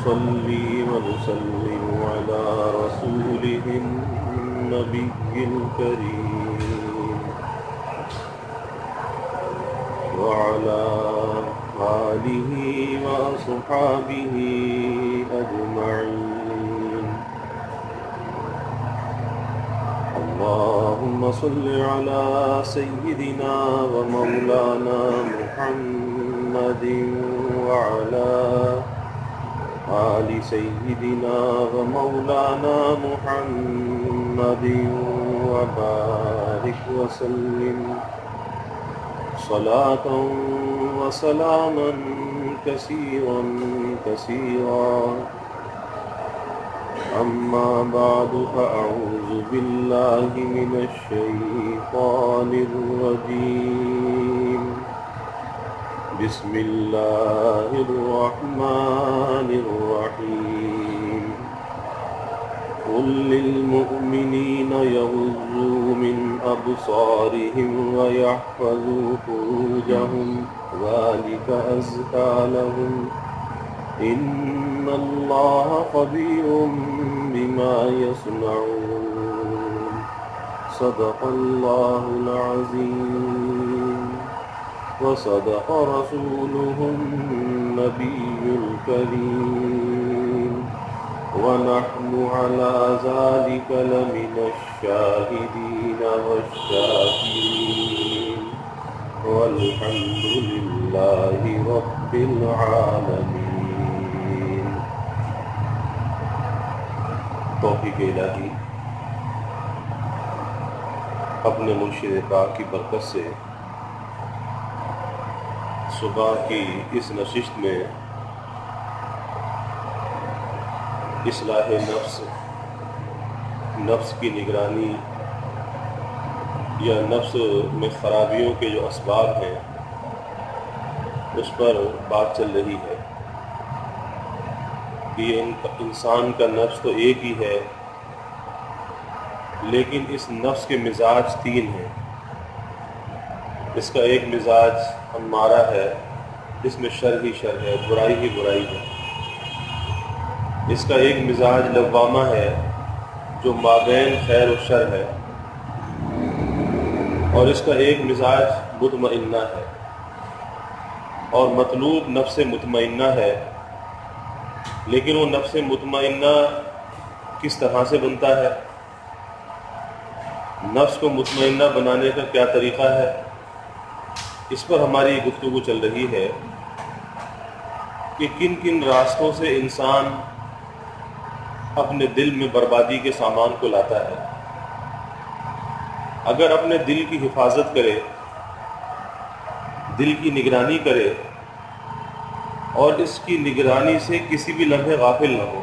ونصلي ونسلم على رسوله النبي الكريم وعلى آله وأصحابه أجمعين. اللهم صل على سيدنا ومولانا محمد وعلى آل سيدنا ومولانا محمد وبارك وسلم صلاة وسلاما كثيرا كثيرا. أما بعد فأعوذ بالله من الشيطان الرجيم. بسم الله الرحمن الرحيم. قل للمؤمنين يغضوا من أبصارهم ويحفظوا فروجهم ذلك أزكى لهم إن الله خبير بما يصنعون. صدق الله العظيم وصدق رسوله النبي الكريم ونحن على ذلك لمن الشاهدين والشاكرين والحمد لله رب العالمين. توفیق الہی اپنے مرشد پاک کی برکت سے صبح کی اس نشست میں اصلاح نفس کی نگرانی یا نفس میں خرابیوں کے جو اسباب ہیں اس پر بات چل رہی ہے کہ انسان کا نفس تو ایک ہی ہے، لیکن اس نفس کے مزاج تین ہیں. اس کا ایک مزاج امارہ ہے، اس میں شر ہی شر ہے، برائی ہی برائی ہے. اس کا ایک مزاج لوامہ ہے جو مابین خیر و شر ہے، اور اس کا ایک مزاج مطمئنہ ہے. اور مطلوب نفس مطمئنہ ہے، لیکن وہ نفس مطمئنہ کس طرح سے بنتا ہے، نفس کو مطمئنہ بنانے کا کیا طریقہ ہے، اس پر ہماری گفتگو چل رہی ہے کہ کن کن راستوں سے انسان اپنے دل میں بربادی کے سامان کو لاتا ہے. اگر اپنے دل کی حفاظت کرے، دل کی نگرانی کرے اور اس کی نگرانی سے کسی بھی لمحے غافل نہ ہو،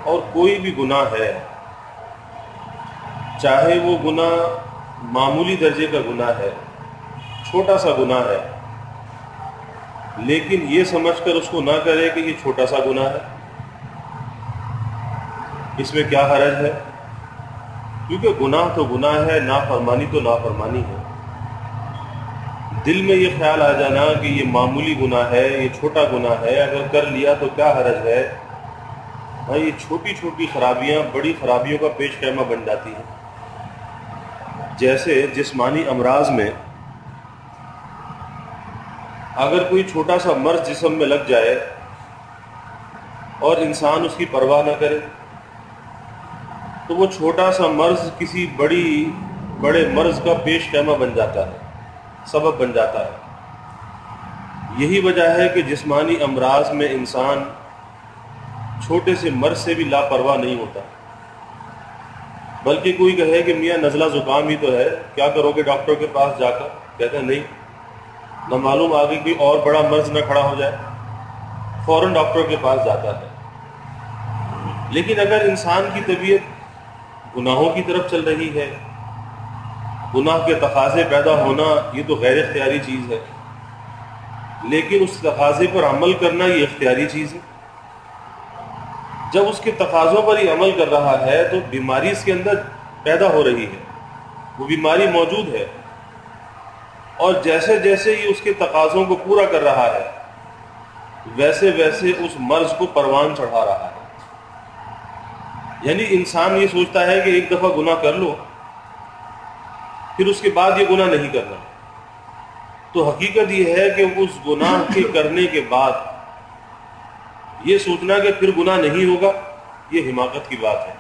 اور کوئی بھی گناہ ہے، چاہے وہ گناہ معمولی درجے کا گناہ ہے، چھوٹا سا گناہ ہے، لیکن یہ سمجھ کر اس کو نہ کرے کہ یہ چھوٹا سا گناہ ہے، اس میں کیا حرج ہے، کیونکہ گناہ تو گناہ ہے، نافرمانی تو نافرمانی ہے. دل میں یہ خیال آ جانا کہ یہ معمولی گناہ ہے، یہ چھوٹا گناہ ہے، اگر کر لیا تو کیا حرج ہے، بھائی یہ چھوٹی چھوٹی خرابیاں بڑی خرابیوں کا پیش خیمہ بن جاتی ہیں. جیسے جسمانی امراض میں اگر کوئی چھوٹا سا مرض جسم میں لگ جائے اور انسان اس کی پرواہ نہ کرے تو وہ چھوٹا سا مرض کسی بڑے مرض کا پیش خیمہ بن جاتا ہے، سبب بن جاتا ہے. یہی وجہ ہے کہ جسمانی امراض میں انسان چھوٹے سے مرض سے بھی لاپرواہ نہیں ہوتا، بلکہ کوئی کہے کہ میاں نزلہ زکام ہی تو ہے، کیا کرو گے ڈاکٹر کے پاس جا کر، کہتے ہیں نہیں، نہ معلوم آگے کوئی اور بڑا مرض نہ کھڑا ہو جائے، فوراً ڈاکٹر کے پاس جاتا ہے. لیکن اگر انسان کی طبیعت گناہوں کی طرف چل رہی ہے، گناہ کے تقاضے پیدا ہونا یہ تو غیر اختیاری چیز ہے، لیکن اس تقاضے پر عمل کرنا یہ اختیاری چیز ہے. جب اس کے تقاضوں پر ہی عمل کر رہا ہے تو بیماری اس کے اندر پیدا ہو رہی ہے، وہ بیماری موجود ہے، اور جیسے جیسے ہی اس کے تقاضوں کو پورا کر رہا ہے ویسے ویسے اس مرض کو پروان چڑھا رہا ہے۔ یعنی انسان یہ سوچتا ہے کہ ایک دفعہ گناہ کر لو پھر اس کے بعد یہ گناہ نہیں کرنا، تو حقیقت یہ ہے کہ اس گناہ کے کرنے کے بعد یہ سوچنا کہ پھر گناہ نہیں ہوگا، یہ حماقت کی بات ہے،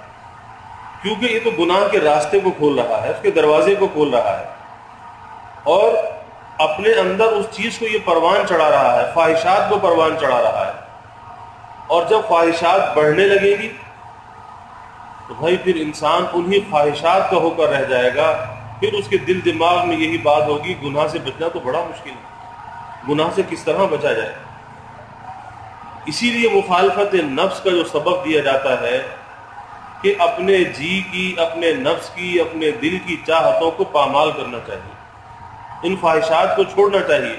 کیونکہ یہ تو گناہ کے راستے کو کھول رہا ہے، اس کے دروازے کو کھول رہا ہے، اور اپنے اندر اس چیز کو یہ پروان چڑھا رہا ہے، خواہشات کو پروان چڑھا رہا ہے، اور جب خواہشات بڑھنے لگے گی تو بھائی پھر انسان انہی خواہشات کا ہو کر رہ جائے گا، پھر اس کے دل دماغ میں یہی بات ہوگی گناہ سے بچنا تو بڑا مشکل ہے، گناہ سے کس طرح بچا جائے۔ اسی لیے مخالفت نفس کا جو سبب دیا جاتا ہے کہ اپنے جی کی، اپنے نفس کی، اپنے دل کی چاہتوں کو پامال کرنا چاہیے، ان خواہشات کو چھوڑنا چاہیے۔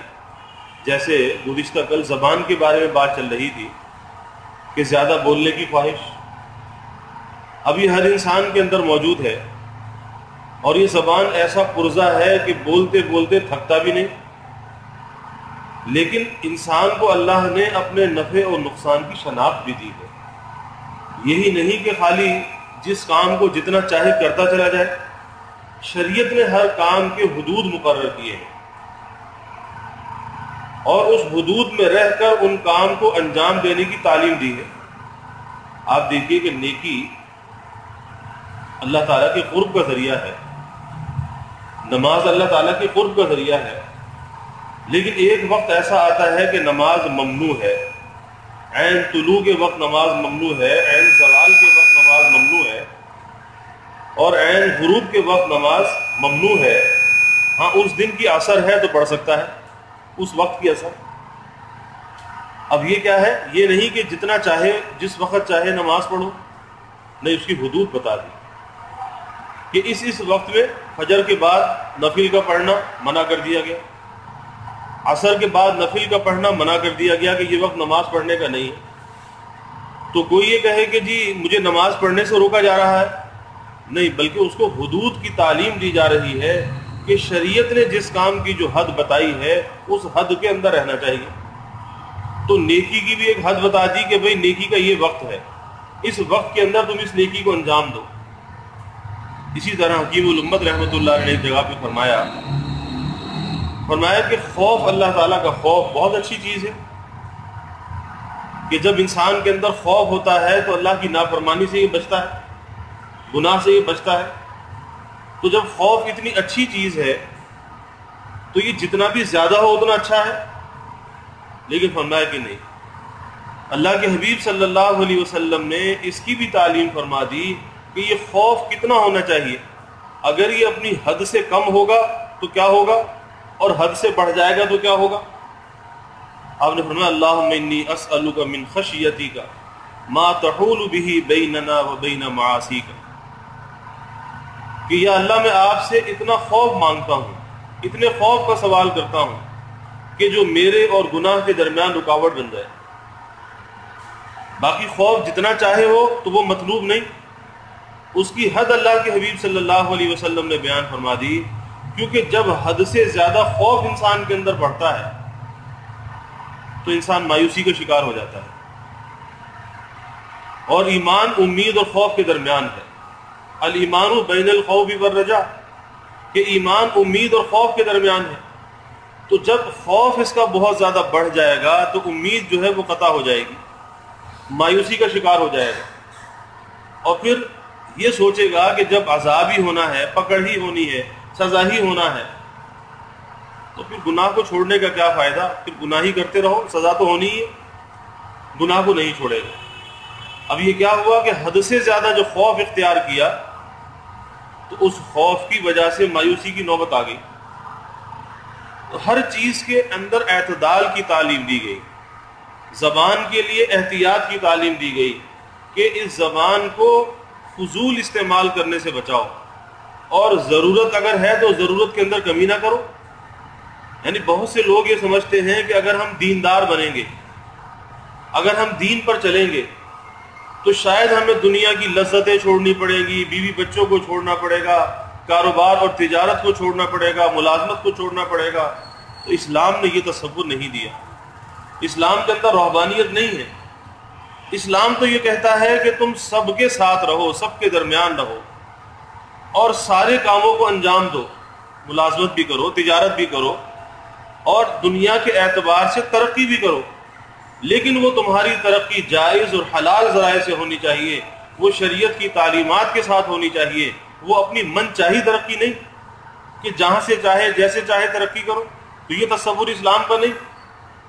جیسے گزشتہ کل زبان کے بارے میں بات چل رہی تھی کہ زیادہ بولنے کی خواہش ابھی ہر انسان کے اندر موجود ہے، اور یہ زبان ایسا پرزہ ہے کہ بولتے بولتے تھکتا بھی نہیں، لیکن انسان کو اللہ نے اپنے نفع اور نقصان کی شناخت بھی دی ہے۔ یہی نہیں کہ خالی جس کام کو جتنا چاہے کرتا چلا جائے، شریعت نے ہر کام کے حدود مقرر کیے ہیں، اور اس حدود میں رہ کر ان کام کو انجام دینے کی تعلیم دی ہے۔ آپ دیکھیے کہ نیکی اللہ تعالیٰ کے قرب کا ذریعہ ہے، نماز اللہ تعالیٰ کے قرب کا ذریعہ ہے، لیکن ایک وقت ایسا آتا ہے کہ نماز ممنوع ہے، عین طلوع کے وقت نماز ممنوع ہے، عین زوال کے وقت نماز ممنوع ہے، اور عین غروب کے وقت نماز ممنوع ہے۔ ہاں اس دن کی اثر ہے تو پڑھ سکتا ہے، اس وقت کی اثر۔ اب یہ کیا ہے؟ یہ نہیں کہ جتنا چاہے جس وقت چاہے نماز پڑھو، نہیں، اس کی حدود بتا دی کہ اس وقت میں فجر کے بعد نفل کا پڑھنا منع کر دیا گیا، عصر کے بعد نفل کا پڑھنا منع کر دیا گیا کہ یہ وقت نماز پڑھنے کا نہیں ہے۔ تو کوئی یہ کہے کہ جی مجھے نماز پڑھنے سے روکا جا رہا ہے، نہیں، بلکہ اس کو حدود کی تعلیم دی جا رہی ہے کہ شریعت نے جس کام کی جو حد بتائی ہے اس حد کے اندر رہنا چاہیے۔ تو نیکی کی بھی ایک حد بتا دی کہ بھئی نیکی کا یہ وقت ہے، اس وقت کے اندر تم اس نیکی کو انجام دو۔ اسی طرح حکیم الامت رحمۃ اللہ علیہ نے ایک جگہ پہ فرمایا کہ خوف، اللہ تعالیٰ کا خوف بہت اچھی چیز ہے، کہ جب انسان کے اندر خوف ہوتا ہے تو اللہ کی نافرمانی سے یہ بچتا ہے، گناہ سے یہ بچتا ہے۔ تو جب خوف اتنی اچھی چیز ہے تو یہ جتنا بھی زیادہ ہو اتنا اچھا ہے، لیکن فرمایا کہ نہیں، اللہ کے حبیب صلی اللہ علیہ وسلم نے اس کی بھی تعلیم فرما دی کہ یہ خوف کتنا ہونا چاہیے۔ اگر یہ اپنی حد سے کم ہوگا تو کیا ہوگا، اور حد سے بڑھ جائے گا تو کیا ہوگا؟ آپ نے فرمایا اللہم انی اسألک من خشیتک ما تحول به بیننا و بین معاصیک، کہ یا اللہ میں آپ سے اتنا خوف مانگتا ہوں، اتنے خوف کا سوال کرتا ہوں کہ جو میرے اور گناہ کے درمیان رکاوٹ بن جائے۔ باقی خوف جتنا چاہے ہو تو وہ مطلوب نہیں، اس کی حد اللہ کے حبیب صلی اللہ علیہ وسلم نے بیان فرما دی، کیونکہ جب حد سے زیادہ خوف انسان کے اندر بڑھتا ہے تو انسان مایوسی کا شکار ہو جاتا ہے۔ اور ایمان امید اور خوف کے درمیان ہے، الایمان بین الخوف والرجاء، کہ ایمان امید اور خوف کے درمیان ہے۔ تو جب خوف اس کا بہت زیادہ بڑھ جائے گا تو امید جو ہے وہ قطع ہو جائے گی، مایوسی کا شکار ہو جائے گا، اور پھر یہ سوچے گا کہ جب عذاب ہی ہونا ہے، پکڑ ہی ہونی ہے، سزا ہی ہونا ہے، تو پھر گناہ کو چھوڑنے کا کیا فائدہ؟ پھر گناہ ہی کرتے رہو، سزا تو ہونی ہی ہے، گناہ کو نہیں چھوڑے گا۔ اب یہ کیا ہوا کہ حد سے زیادہ جو خوف اختیار کیا تو اس خوف کی وجہ سے مایوسی کی نوبت آ گئی۔ تو ہر چیز کے اندر اعتدال کی تعلیم دی گئی، زبان کے لیے احتیاط کی تعلیم دی گئی کہ اس زبان کو فضول استعمال کرنے سے بچاؤ، اور ضرورت اگر ہے تو ضرورت کے اندر کمی نہ کرو۔ یعنی بہت سے لوگ یہ سمجھتے ہیں کہ اگر ہم دیندار بنیں گے، اگر ہم دین پر چلیں گے تو شاید ہمیں دنیا کی لذتیں چھوڑنی پڑے گی، بیوی بچوں کو چھوڑنا پڑے گا، کاروبار اور تجارت کو چھوڑنا پڑے گا، ملازمت کو چھوڑنا پڑے گا۔ تو اسلام نے یہ تصور نہیں دیا۔ اسلام کے اندر رہبانیت نہیں ہے. اسلام تو یہ کہتا ہے کہ تم سب کے ساتھ رہو، سب کے درمیان رہو اور سارے کاموں کو انجام دو. ملازمت بھی کرو، تجارت بھی کرو اور دنیا کے اعتبار سے ترقی بھی کرو، لیکن وہ تمہاری ترقی جائز اور حلال ذرائع سے ہونی چاہیے، وہ شریعت کی تعلیمات کے ساتھ ہونی چاہیے، وہ اپنی من چاہی ترقی نہیں کہ جہاں سے چاہے جیسے چاہے ترقی کرو. تو یہ تصور اسلام کا نہیں.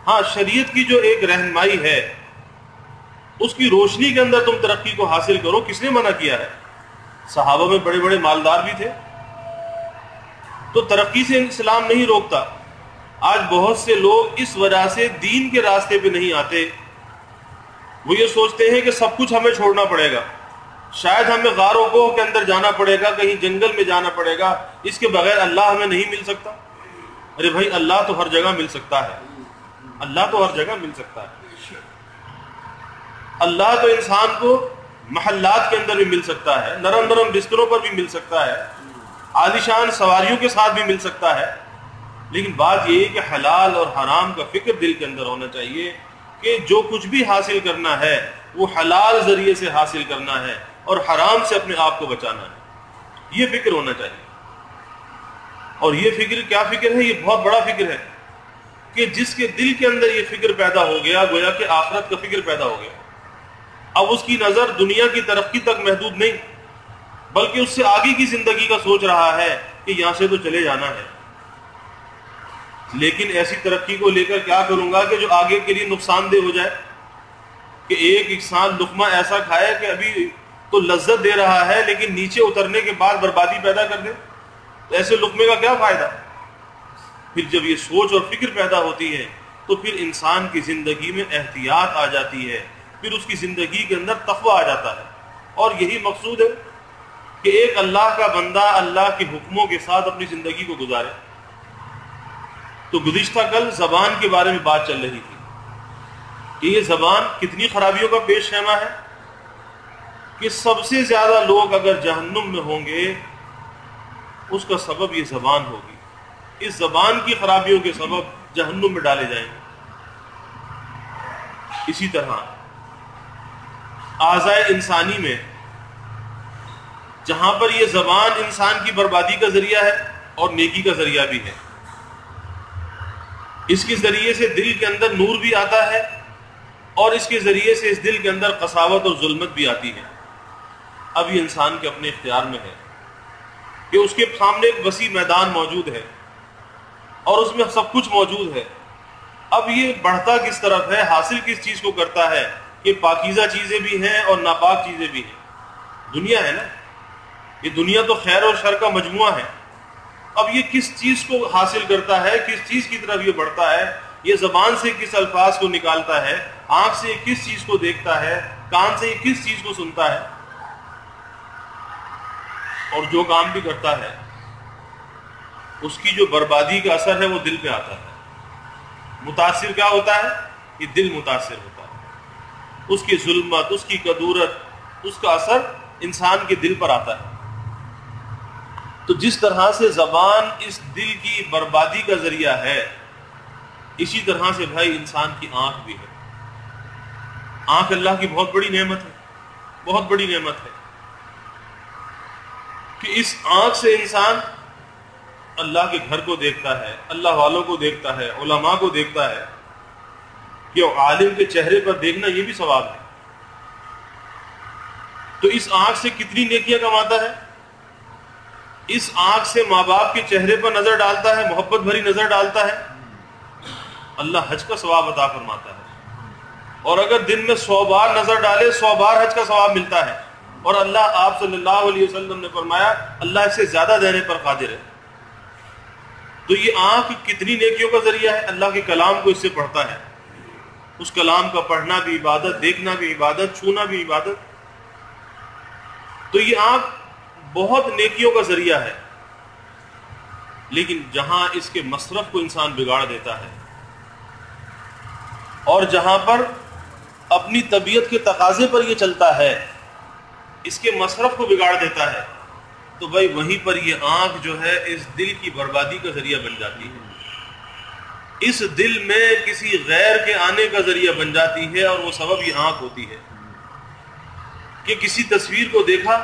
ہاں، شریعت کی جو ایک رہنمائی ہے اس کی روشنی کے اندر تم ترقی کو حاصل کرو. کس نے منع کیا ہے؟ صحابہ میں بڑے بڑے مالدار بھی تھے. تو ترقی سے اسلام نہیں روکتا. آج بہت سے لوگ اس وجہ سے دین کے راستے پہ نہیں آتے. وہ یہ سوچتے ہیں کہ سب کچھ ہمیں چھوڑنا پڑے گا، شاید ہمیں غار و کوہ کے اندر جانا پڑے گا، کہیں جنگل میں جانا پڑے گا، اس کے بغیر اللہ ہمیں نہیں مل سکتا. ارے بھائی، اللہ تو ہر جگہ مل سکتا ہے. اللہ تو ہر جگہ مل سکتا ہے. اللہ تو انسان کو محلات کے اندر بھی مل سکتا ہے، نرم نرم بستروں پر بھی مل سکتا ہے، عالیشان سواریوں کے ساتھ بھی مل سکتا ہے. لیکن بات یہ ہے کہ حلال اور حرام کا فکر دل کے اندر ہونا چاہیے کہ جو کچھ بھی حاصل کرنا ہے وہ حلال ذریعے سے حاصل کرنا ہے اور حرام سے اپنے آپ کو بچانا ہے. یہ فکر ہونا چاہیے. اور یہ فکر کیا فکر ہے؟ یہ بہت بڑا فکر ہے کہ جس کے دل کے اندر یہ فکر پیدا ہو گیا، گویا کہ آخرت کا فکر پیدا ہو گیا. اب اس کی نظر دنیا کی ترقی تک محدود نہیں، بلکہ اس سے آگے کی زندگی کا سوچ رہا ہے کہ یہاں سے تو چلے جانا ہے، لیکن ایسی ترقی کو لے کر کیا کروں گا کہ جو آگے کے لیے نقصان دہ ہو جائے. کہ ایک انسان لقمہ ایسا کھائے کہ ابھی تو لذت دے رہا ہے لیکن نیچے اترنے کے بعد بربادی پیدا کر دے، تو ایسے لقمے کا کیا فائدہ؟ پھر جب یہ سوچ اور فکر پیدا ہوتی ہے تو پھر انسان کی زندگی میں احتیاط آ جاتی ہے، پھر اس کی زندگی کے اندر تقویٰ آ جاتا ہے. اور یہی مقصود ہے کہ ایک اللہ کا بندہ اللہ کے حکموں کے ساتھ اپنی زندگی کو گزارے. تو گزشتہ کل زبان کے بارے میں بات چل رہی تھی کہ یہ زبان کتنی خرابیوں کا پیش خیمہ ہے، کہ سب سے زیادہ لوگ اگر جہنم میں ہوں گے اس کا سبب یہ زبان ہوگی. اس زبان کی خرابیوں کے سبب جہنم میں ڈالے جائیں گے. اسی طرح اعضائے انسانی میں جہاں پر یہ زبان انسان کی بربادی کا ذریعہ ہے اور نیکی کا ذریعہ بھی ہے، اس کے ذریعے سے دل کے اندر نور بھی آتا ہے اور اس کے ذریعے سے اس دل کے اندر قساوت اور ظلمت بھی آتی ہے. اب یہ انسان کے اپنے اختیار میں ہے کہ اس کے سامنے ایک وسیع میدان موجود ہے اور اس میں سب کچھ موجود ہے. اب یہ بڑھتا کس طرف ہے، حاصل کس چیز کو کرتا ہے کہ پاکیزہ چیزیں بھی ہیں اور ناپاک چیزیں بھی ہیں. دنیا ہے نا، یہ دنیا تو خیر اور شر کا مجموعہ ہے. اب یہ کس چیز کو حاصل کرتا ہے، کس چیز کی طرف یہ بڑھتا ہے، یہ زبان سے کس الفاظ کو نکالتا ہے، آنکھ سے یہ کس چیز کو دیکھتا ہے، کان سے یہ کس چیز کو سنتا ہے، اور جو کام بھی کرتا ہے اس کی جو بربادی کا اثر ہے وہ دل پہ آتا ہے. متاثر کیا ہوتا ہے؟ یہ دل متاثر ہوتا ہے. اس کی ظلمت، اس کی کدورت، اس کا اثر انسان کے دل پر آتا ہے. تو جس طرح سے زبان اس دل کی بربادی کا ذریعہ ہے، اسی طرح سے بھائی انسان کی آنکھ بھی ہے. آنکھ اللہ کی بہت بڑی نعمت ہے، بہت بڑی نعمت ہے کہ اس آنکھ سے انسان اللہ کے گھر کو دیکھتا ہے، اللہ والوں کو دیکھتا ہے، علماء کو دیکھتا ہے. کہ عالم کے چہرے پر دیکھنا یہ بھی ثواب ہے. تو اس آنکھ سے کتنی نیکیاں کماتا ہے. اس آنکھ سے ماں باپ کے چہرے پر نظر ڈالتا ہے، محبت بھری نظر ڈالتا ہے، اللہ حج کا ثواب عطا فرماتا ہے. اور اگر دن میں 100 بار نظر ڈالے 100 بار حج کا ثواب ملتا ہے. اور اللہ، آپ صلی اللہ علیہ وسلم نے فرمایا اللہ اس سے زیادہ دینے پر قادر ہے. تو یہ آنکھ کتنی نیکیوں کا ذریعہ ہے. اللہ کے کلام کو اس سے پڑھتا ہے، اس کلام کا پڑھنا بھی عبادت، دیکھنا بھی عبادت، چھونا بھی عبادت. تو یہ آنکھ بہت نیکیوں کا ذریعہ ہے. لیکن جہاں اس کے مصرف کو انسان بگاڑ دیتا ہے اور جہاں پر اپنی طبیعت کے تقاضے پر یہ چلتا ہے، اس کے مصرف کو بگاڑ دیتا ہے، تو بھائی وہیں پر یہ آنکھ جو ہے اس دل کی بربادی کا ذریعہ بن جاتی ہے. اس دل میں کسی غیر کے آنے کا ذریعہ بن جاتی ہے، اور وہ سبب یہ آنکھ ہوتی ہے کہ کسی تصویر کو دیکھا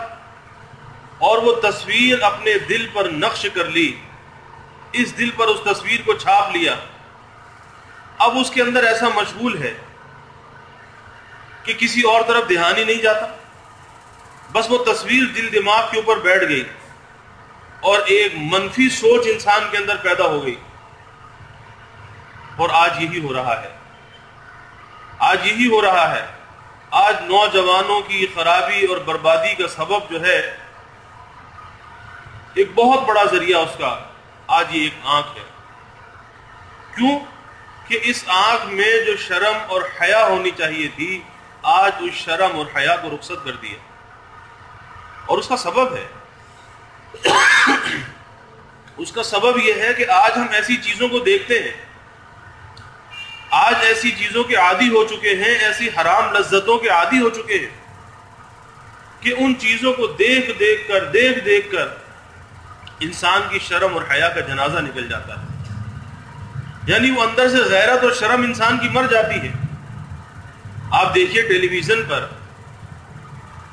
اور وہ تصویر اپنے دل پر نقش کر لی، اس دل پر اس تصویر کو چھاپ لیا، اب اس کے اندر ایسا مشغول ہے کہ کسی اور طرف دھیان ہی نہیں جاتا، بس وہ تصویر دل دماغ کے اوپر بیٹھ گئی اور ایک منفی سوچ انسان کے اندر پیدا ہو گئی۔ اور آج یہی ہو رہا ہے، آج یہی ہو رہا ہے۔ آج نوجوانوں کی خرابی اور بربادی کا سبب جو ہے، ایک بہت بڑا ذریعہ اس کا آج یہ ایک آنکھ ہے۔ کیوں کہ اس آنکھ میں جو شرم اور حیا ہونی چاہیے تھی، آج اس شرم اور حیا کو رخصت کر دیا، اور اس کا سبب ہے اس کا سبب یہ ہے کہ آج ہم ایسی چیزوں کو دیکھتے ہیں، آج ایسی چیزوں کے عادی ہو چکے ہیں، ایسی حرام لذتوں کے عادی ہو چکے ہیں کہ ان چیزوں کو دیکھ دیکھ کر انسان کی شرم اور حیا کا جنازہ نکل جاتا ہے، یعنی وہ اندر سے غیرت اور شرم انسان کی مر جاتی ہے۔ آپ دیکھیے ٹیلی ویژن پر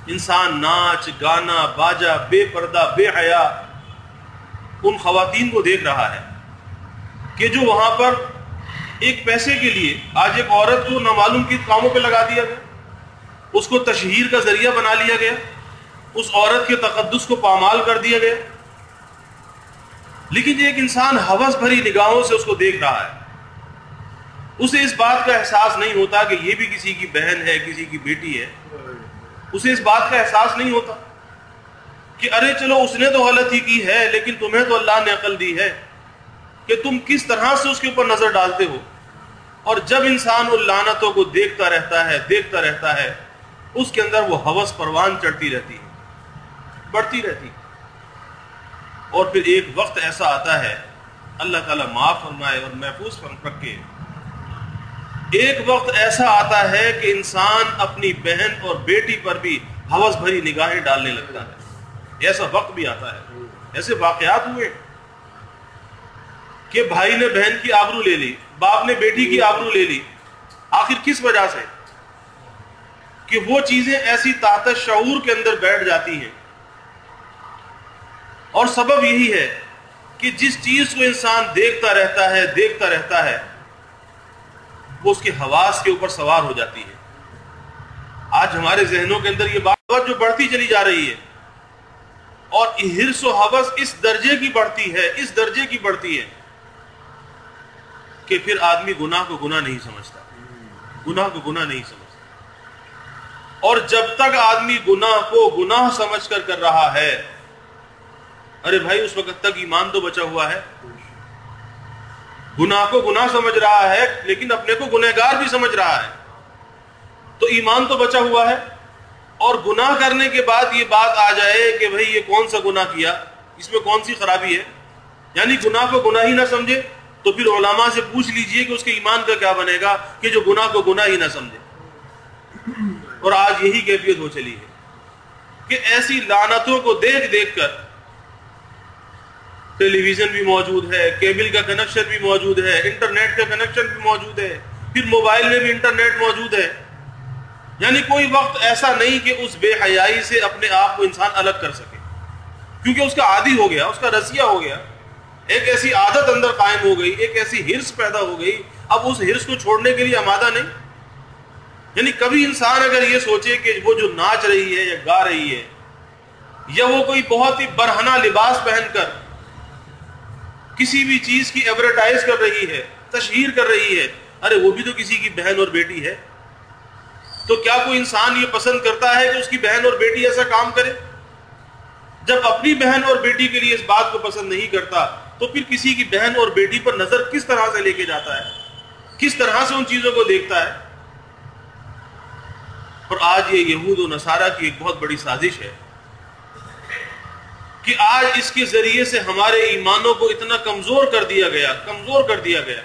انسان ناچ گانا باجا بے پردہ بے حیا ان خواتین کو دیکھ رہا ہے کہ جو وہاں پر ایک پیسے کے لیے آج ایک عورت کو نامعلوم کن کاموں پہ لگا دیا گیا، اس کو تشہیر کا ذریعہ بنا لیا گیا، اس عورت کے تقدس کو پامال کر دیا گیا، لیکن ایک انسان ہوس بھری نگاہوں سے اس کو دیکھ رہا ہے، اسے اس بات کا احساس نہیں ہوتا کہ یہ بھی کسی کی بہن ہے، کسی کی بیٹی ہے، اسے اس بات کا احساس نہیں ہوتا کہ ارے چلو اس نے تو غلطی کی ہے، لیکن تمہیں تو اللہ نے عقل دی ہے کہ تم کس طرح سے اس کے اوپر نظر ڈالتے ہو۔ اور جب انسان ان لعنتوں کو دیکھتا رہتا ہے اس کے اندر وہ ہوس پروان چڑھتی رہتی ہے، بڑھتی رہتی ہے، اور پھر ایک وقت ایسا آتا ہے، اللہ تعالیٰ معاف فرمائے اور محفوظ رکھے، ایک وقت ایسا آتا ہے کہ انسان اپنی بہن اور بیٹی پر بھی ہوس بھری نگاہیں ڈالنے لگتا ہے۔ ایسا وقت بھی آتا ہے، ایسے واقعات ہوئے کہ بھائی نے بہن کی آبرو لے لی، باپ نے بیٹی کی آبرو لے لی، آخر کس وجہ سے؟ کہ وہ چیزیں ایسی تحت شعور کے اندر بیٹھ جاتی ہیں، اور سبب یہی ہے کہ جس چیز کو انسان دیکھتا رہتا ہے وہ اس کے حواس کے اوپر سوار ہو جاتی ہے۔ آج ہمارے ذہنوں کے اندر یہ بات جو بڑھتی چلی جا رہی ہے، اور حرص و ہوس اس درجے کی بڑھتی ہے کہ پھر آدمی گناہ کو گناہ نہیں سمجھتا، اور جب تک آدمی گناہ کو گناہ سمجھ کر رہا ہے، ارے بھائی اس وقت تک ایمان تو بچا ہوا ہے۔ گناہ کو گناہ سمجھ رہا ہے لیکن اپنے کو گنہگار بھی سمجھ رہا ہے، تو ایمان تو بچا ہوا ہے، اور گناہ کرنے کے بعد یہ بات آ جائے کہ بھئی یہ کون سا گناہ کیا، اس میں کون سی خرابی ہے، یعنی گناہ کو گناہ ہی نہ سمجھے، تو پھر علماء سے پوچھ لیجئے کہ اس کے ایمان کا کیا بنے گا کہ جو گناہ کو گناہ ہی نہ سمجھے۔ اور آج یہی کیفیت ہو چلی ہے کہ ایسی لعنتوں کو دیکھ کر ٹیلی ویژن بھی موجود ہے، کیبل کا کنیکشن بھی موجود ہے، انٹرنیٹ کا کنیکشن بھی موجود ہے، پھر موبائل میں بھی انٹرنیٹ موجود ہے، یعنی کوئی وقت ایسا نہیں کہ اس بے حیائی سے اپنے آپ کو انسان الگ کر سکے، کیونکہ اس کا عادی ہو گیا، اس کا رسیہ ہو گیا، ایک ایسی عادت اندر قائم ہو گئی، ایک ایسی ہرس پیدا ہو گئی، اب اس ہرس کو چھوڑنے کے لیے آمادہ نہیں۔ یعنی کبھی انسان اگر یہ سوچے کہ وہ جو ناچ رہی ہے یا گا رہی ہے، یا وہ کوئی بہت ہی برہنہ لباس پہن کر کسی بھی چیز کی ایڈورٹائز کر رہی ہے، تشہیر کر رہی ہے، ارے وہ بھی تو کسی کی بہن اور بیٹی ہے، تو کیا کوئی انسان یہ پسند کرتا ہے کہ اس کی بہن اور بیٹی ایسا کام کرے؟ جب اپنی بہن اور بیٹی کے لیے اس بات کو پسند نہیں کرتا، تو پھر کسی کی بہن اور بیٹی پر نظر کس طرح سے لے کے جاتا ہے، کس طرح سے ان چیزوں کو دیکھتا ہے؟ اور آج یہ یہود و نصارہ کی ایک بہت بڑی سازش ہے کہ آج اس کے ذریعے سے ہمارے ایمانوں کو اتنا کمزور کر دیا گیا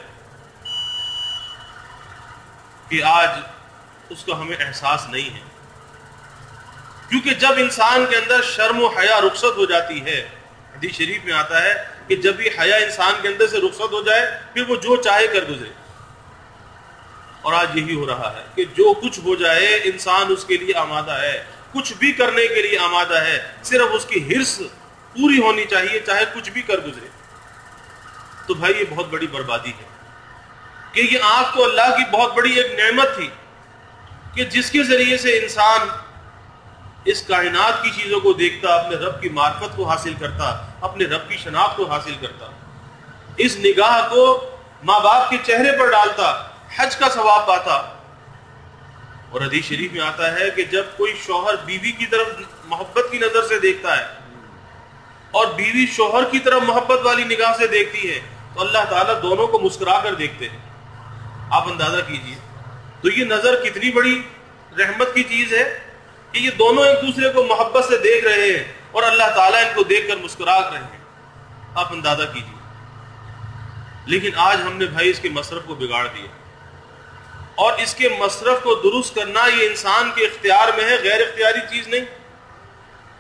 کہ آج اس کا ہمیں احساس نہیں ہے، کیونکہ جب انسان کے اندر شرم و حیا رخصت ہو جاتی ہے، حدیث شریف میں آتا ہے کہ جب بھی حیا انسان کے اندر سے رخصت ہو جائے پھر وہ جو چاہے کر گزرے. اور آج یہی ہو رہا ہے کہ جو کچھ ہو جائے انسان اس کے لیے آمادہ ہے, کچھ بھی کرنے کے لیے آمادہ ہے, صرف اس کی حرص پوری ہونی چاہیے چاہے کچھ بھی کر گزرے. تو بھائی یہ بہت بڑی بربادی ہے کہ یہ آنکھ تو اللہ کی بہت بڑی ایک نعمت تھی کہ جس کے ذریعے سے انسان اس کائنات کی چیزوں کو دیکھتا, اپنے رب کی معرفت کو حاصل کرتا, اپنے رب کی شناخت کو حاصل کرتا, اس نگاہ کو ماں باپ کے چہرے پر ڈالتا, حج کا ثواب پاتا. اور حدیث شریف میں آتا ہے کہ جب کوئی شوہر بیوی کی طرف محبت کی نظر سے دیکھتا ہے اور بیوی شوہر کی طرف محبت والی نگاہ سے دیکھتی ہے تو اللہ تعالیٰ دونوں کو مسکرا کر دیکھتے ہیں. آپ اندازہ کیجئے تو یہ نظر کتنی بڑی رحمت کی چیز ہے کہ یہ دونوں ایک دوسرے کو محبت سے دیکھ رہے ہیں اور اللہ تعالیٰ ان کو دیکھ کر مسکرا رہے ہیں. آپ اندازہ کیجئے. لیکن آج ہم نے بھائی اس کے مصرف کو بگاڑ دیا, اور اس کے مصرف کو درست کرنا یہ انسان کے اختیار میں ہے, غیر اختیاری چیز نہیں.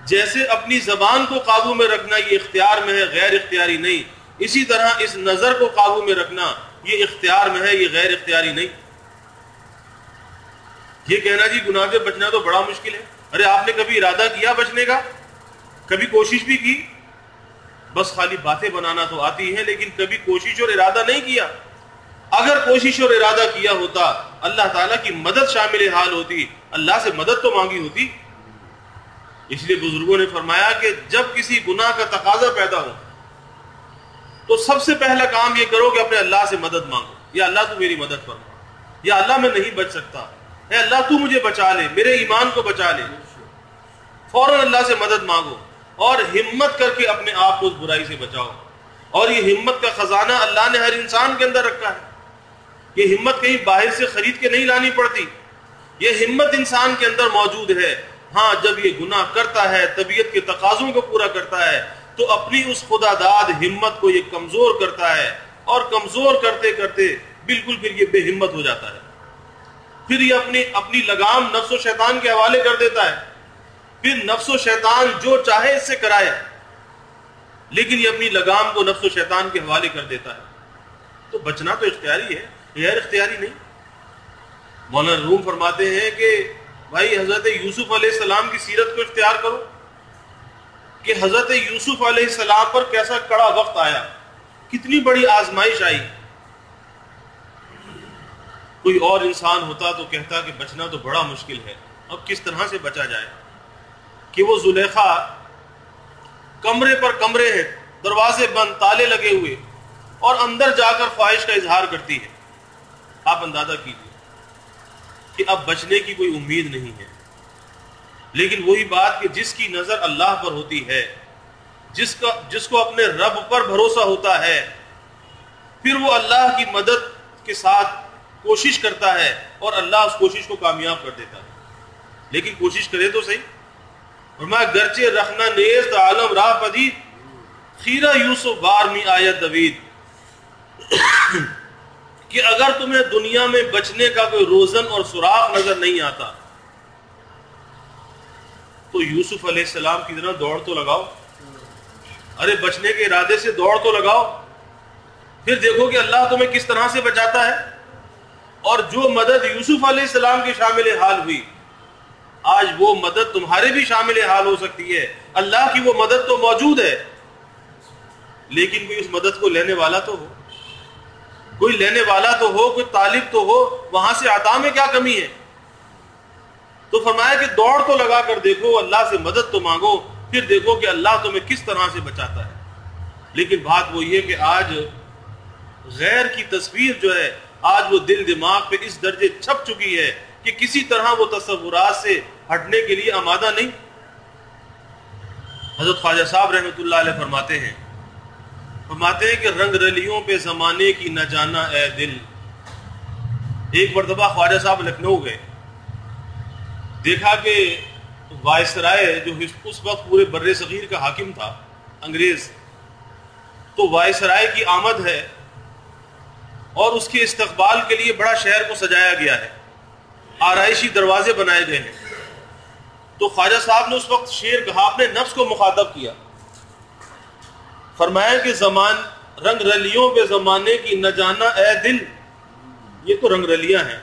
جیسے اپنی زبان کو قابو میں رکھنا یہ اختیار میں ہے, غیر اختیاری نہیں, اسی طرح اس نظر کو قابو میں رکھنا یہ اختیار میں ہے, یہ غیر اختیاری نہیں. یہ کہنا جی گناہ سے بچنا تو بڑا مشکل ہے. ارے آپ نے کبھی ارادہ کیا بچنے کا؟ کبھی کوشش بھی کی؟ بس خالی باتیں بنانا تو آتی ہیں لیکن کبھی کوشش اور ارادہ نہیں کیا. اگر کوشش اور ارادہ کیا ہوتا اللہ تعالیٰ کی مدد شامل حال ہوتی, اللہ سے مدد تو مانگی ہوتی. اس لیے بزرگوں نے فرمایا کہ جب کسی گناہ کا تقاضا پیدا ہو تو سب سے پہلا کام یہ کرو کہ اپنے اللہ سے مدد مانگو. یا اللہ تو میری مدد فرما, یا اللہ میں نہیں بچ سکتا, اے اللہ تو مجھے بچا لے, میرے ایمان کو بچا لے. فوراً اللہ سے مدد مانگو اور ہمت کر کے اپنے آپ کو اس برائی سے بچاؤ. اور یہ ہمت کا خزانہ اللہ نے ہر انسان کے اندر رکھا ہے. یہ ہمت کہیں باہر سے خرید کے نہیں لانی پڑتی, یہ ہمت انسان کے اندر موجود ہے. ہاں جب یہ گناہ کرتا ہے, طبیعت کے تقاضوں کو پورا کرتا ہے, تو اپنی اس خدا داد ہمت کو یہ کمزور کرتا ہے, اور کمزور کرتے کرتے بالکل پھر یہ بے ہمت ہو جاتا ہے. پھر یہ اپنی لگام نفس و شیطان کے حوالے کر دیتا ہے. پھر نفس و شیطان جو چاہے اس سے کرائے, لیکن یہ اپنی لگام کو نفس و شیطان کے حوالے کر دیتا ہے. تو بچنا تو اختیاری ہے, غیر اختیاری نہیں. مولانا روم فرماتے ہیں کہ بھائی حضرت یوسف علیہ السلام کی سیرت کو اختیار کرو کہ حضرت یوسف علیہ السلام پر کیسا کڑا وقت آیا, کتنی بڑی آزمائش آئی. کوئی اور انسان ہوتا تو کہتا کہ بچنا تو بڑا مشکل ہے, اب کس طرح سے بچا جائے. کہ وہ زلیخا کمرے پر کمرے ہیں, دروازے بند, تالے لگے ہوئے, اور اندر جا کر خواہش کا اظہار کرتی ہے. آپ اندازہ کیجیے کہ اب بچنے کی کوئی امید نہیں ہے. لیکن وہی بات کہ جس کی نظر اللہ پر ہوتی ہے, جس کو اپنے رب پر بھروسہ ہوتا ہے, پھر وہ اللہ کی مدد کے ساتھ کوشش کرتا ہے اور اللہ اس کوشش کو کامیاب کر دیتا ہے. لیکن کوشش کرے تو صحیح. فرمایا گرچہ رخنا نیز عالم راہ پدید, خیرہ یوسف بار می آیت دوید. کہ اگر تمہیں دنیا میں بچنے کا کوئی روزن اور سراغ نظر نہیں آتا تو یوسف علیہ السلام کی طرح دوڑ تو لگاؤ. ارے بچنے کے ارادے سے دوڑ تو لگاؤ, پھر دیکھو کہ اللہ تمہیں کس طرح سے بچاتا ہے. اور جو مدد یوسف علیہ السلام کی شامل حال ہوئی, آج وہ مدد تمہارے بھی شامل حال ہو سکتی ہے. اللہ کی وہ مدد تو موجود ہے, لیکن کوئی اس مدد کو لینے والا تو ہو, کوئی لینے والا تو ہو, کوئی طالب تو ہو. وہاں سے عطا میں کیا کمی ہے؟ تو فرمایا کہ دوڑ تو لگا کر دیکھو, اللہ سے مدد تو مانگو, پھر دیکھو کہ اللہ تمہیں کس طرح سے بچاتا ہے. لیکن بات وہ یہ کہ آج غیر کی تصویر جو ہے, آج وہ دل دماغ پہ اس درجے چھپ چکی ہے کہ کسی طرح وہ تصورات سے ہٹنے کے لیے آمادہ نہیں. حضرت خواجہ صاحب رحمۃ اللہ علیہ فرماتے ہیں کہ رنگ رلیوں پہ زمانے کی نہ جانا اے دل. ایک مرتبہ خواجہ صاحب لکھنؤ گئے, دیکھا کہ وائسرائے جو اس وقت پورے بر صغیر کا حاکم تھا, انگریز, تو وائسرائے کی آمد ہے اور اس کے استقبال کے لیے بڑا شہر کو سجایا گیا ہے, آرائشی دروازے بنائے گئے ہیں. تو خواجہ صاحب نے اس وقت شعر کہا, اپنے نفس کو مخاطب کیا. فرمایا کہ رنگ رلیوں پہ زمانے کی نہ جانا اے دل. یہ تو رنگ رلیاں ہیں،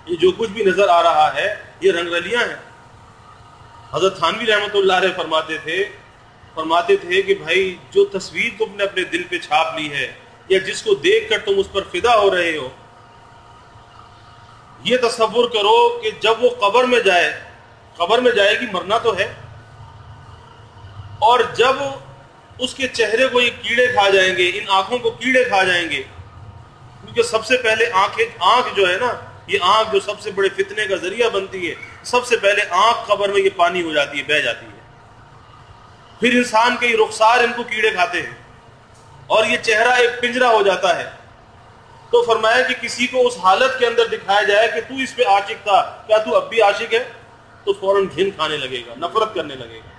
یہ جو کچھ بھی نظر آ رہا ہے یہ رنگ رلیاں ہیں. حضرت تھانوی رحمۃ اللہ علیہ فرماتے تھے کہ بھائی جو تصویر تم نے اپنے دل پہ چھاپ لی ہے یا جس کو دیکھ کر تم اس پر فدا ہو رہے ہو، یہ تصور کرو کہ جب وہ قبر میں جائے گی، مرنا تو ہے، اور جب اس کے چہرے کو یہ کیڑے کھا جائیں گے، ان آنکھوں کو کیڑے کھا جائیں گے، کیونکہ سب سے پہلے آنکھ جو ہے نا، یہ آنکھ جو سب سے بڑے فتنے کا ذریعہ بنتی ہے، سب سے پہلے آنکھ قبر میں یہ پانی ہو جاتی ہے، بہہ جاتی ہے. پھر انسان کے یہ رخسار ان کو کیڑے کھاتے ہیں اور یہ چہرہ ایک پنجرہ ہو جاتا ہے. تو فرمایا کہ کسی کو اس حالت کے اندر دکھایا جائے کہ تو اس پہ عاشق تھا، کیا تو اب بھی عاشق ہے؟ تو فوراً گھن کھانے لگے گا، نفرت کرنے لگے گا.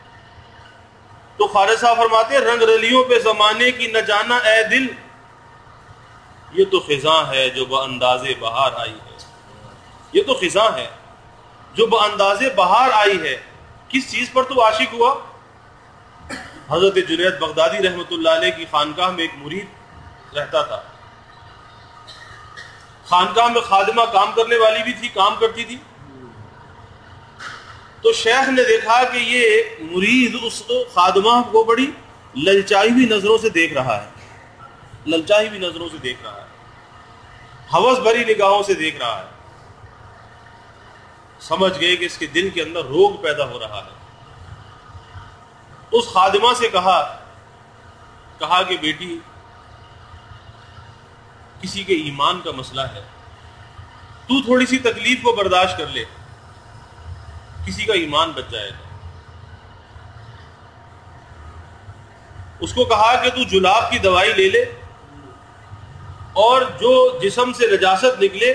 تو خالد صاحب فرماتے ہیں رنگ رلیوں پہ زمانے کی نہ جانا اے دل، یہ تو خزاں ہے جو بانداز بہار آئی ہے. یہ تو خزاں ہے جو بانداز بہار آئی ہے. کس چیز پر تو عاشق ہوا؟ حضرت جنید بغدادی رحمۃ اللہ علیہ کی خانقاہ میں ایک مرید رہتا تھا. خانقاہ میں خادمہ کام کرنے والی بھی تھی، کام کرتی تھی. تو شیخ نے دیکھا کہ یہ مرید اس خادمہ کو بڑی للچائی ہوئی نظروں سے دیکھ رہا ہے، ہوس بھری نگاہوں سے دیکھ رہا ہے. سمجھ گئے کہ اس کے دل کے اندر روگ پیدا ہو رہا ہے. اس خادمہ سے کہا کہ بیٹی، کسی کے ایمان کا مسئلہ ہے، تو تھوڑی سی تکلیف کو برداشت کر لے، کسی کا ایمان بچ جائے گا. اس کو کہا کہ تو جلاب کی دوائی لے لے اور جو جسم سے نجاست نکلے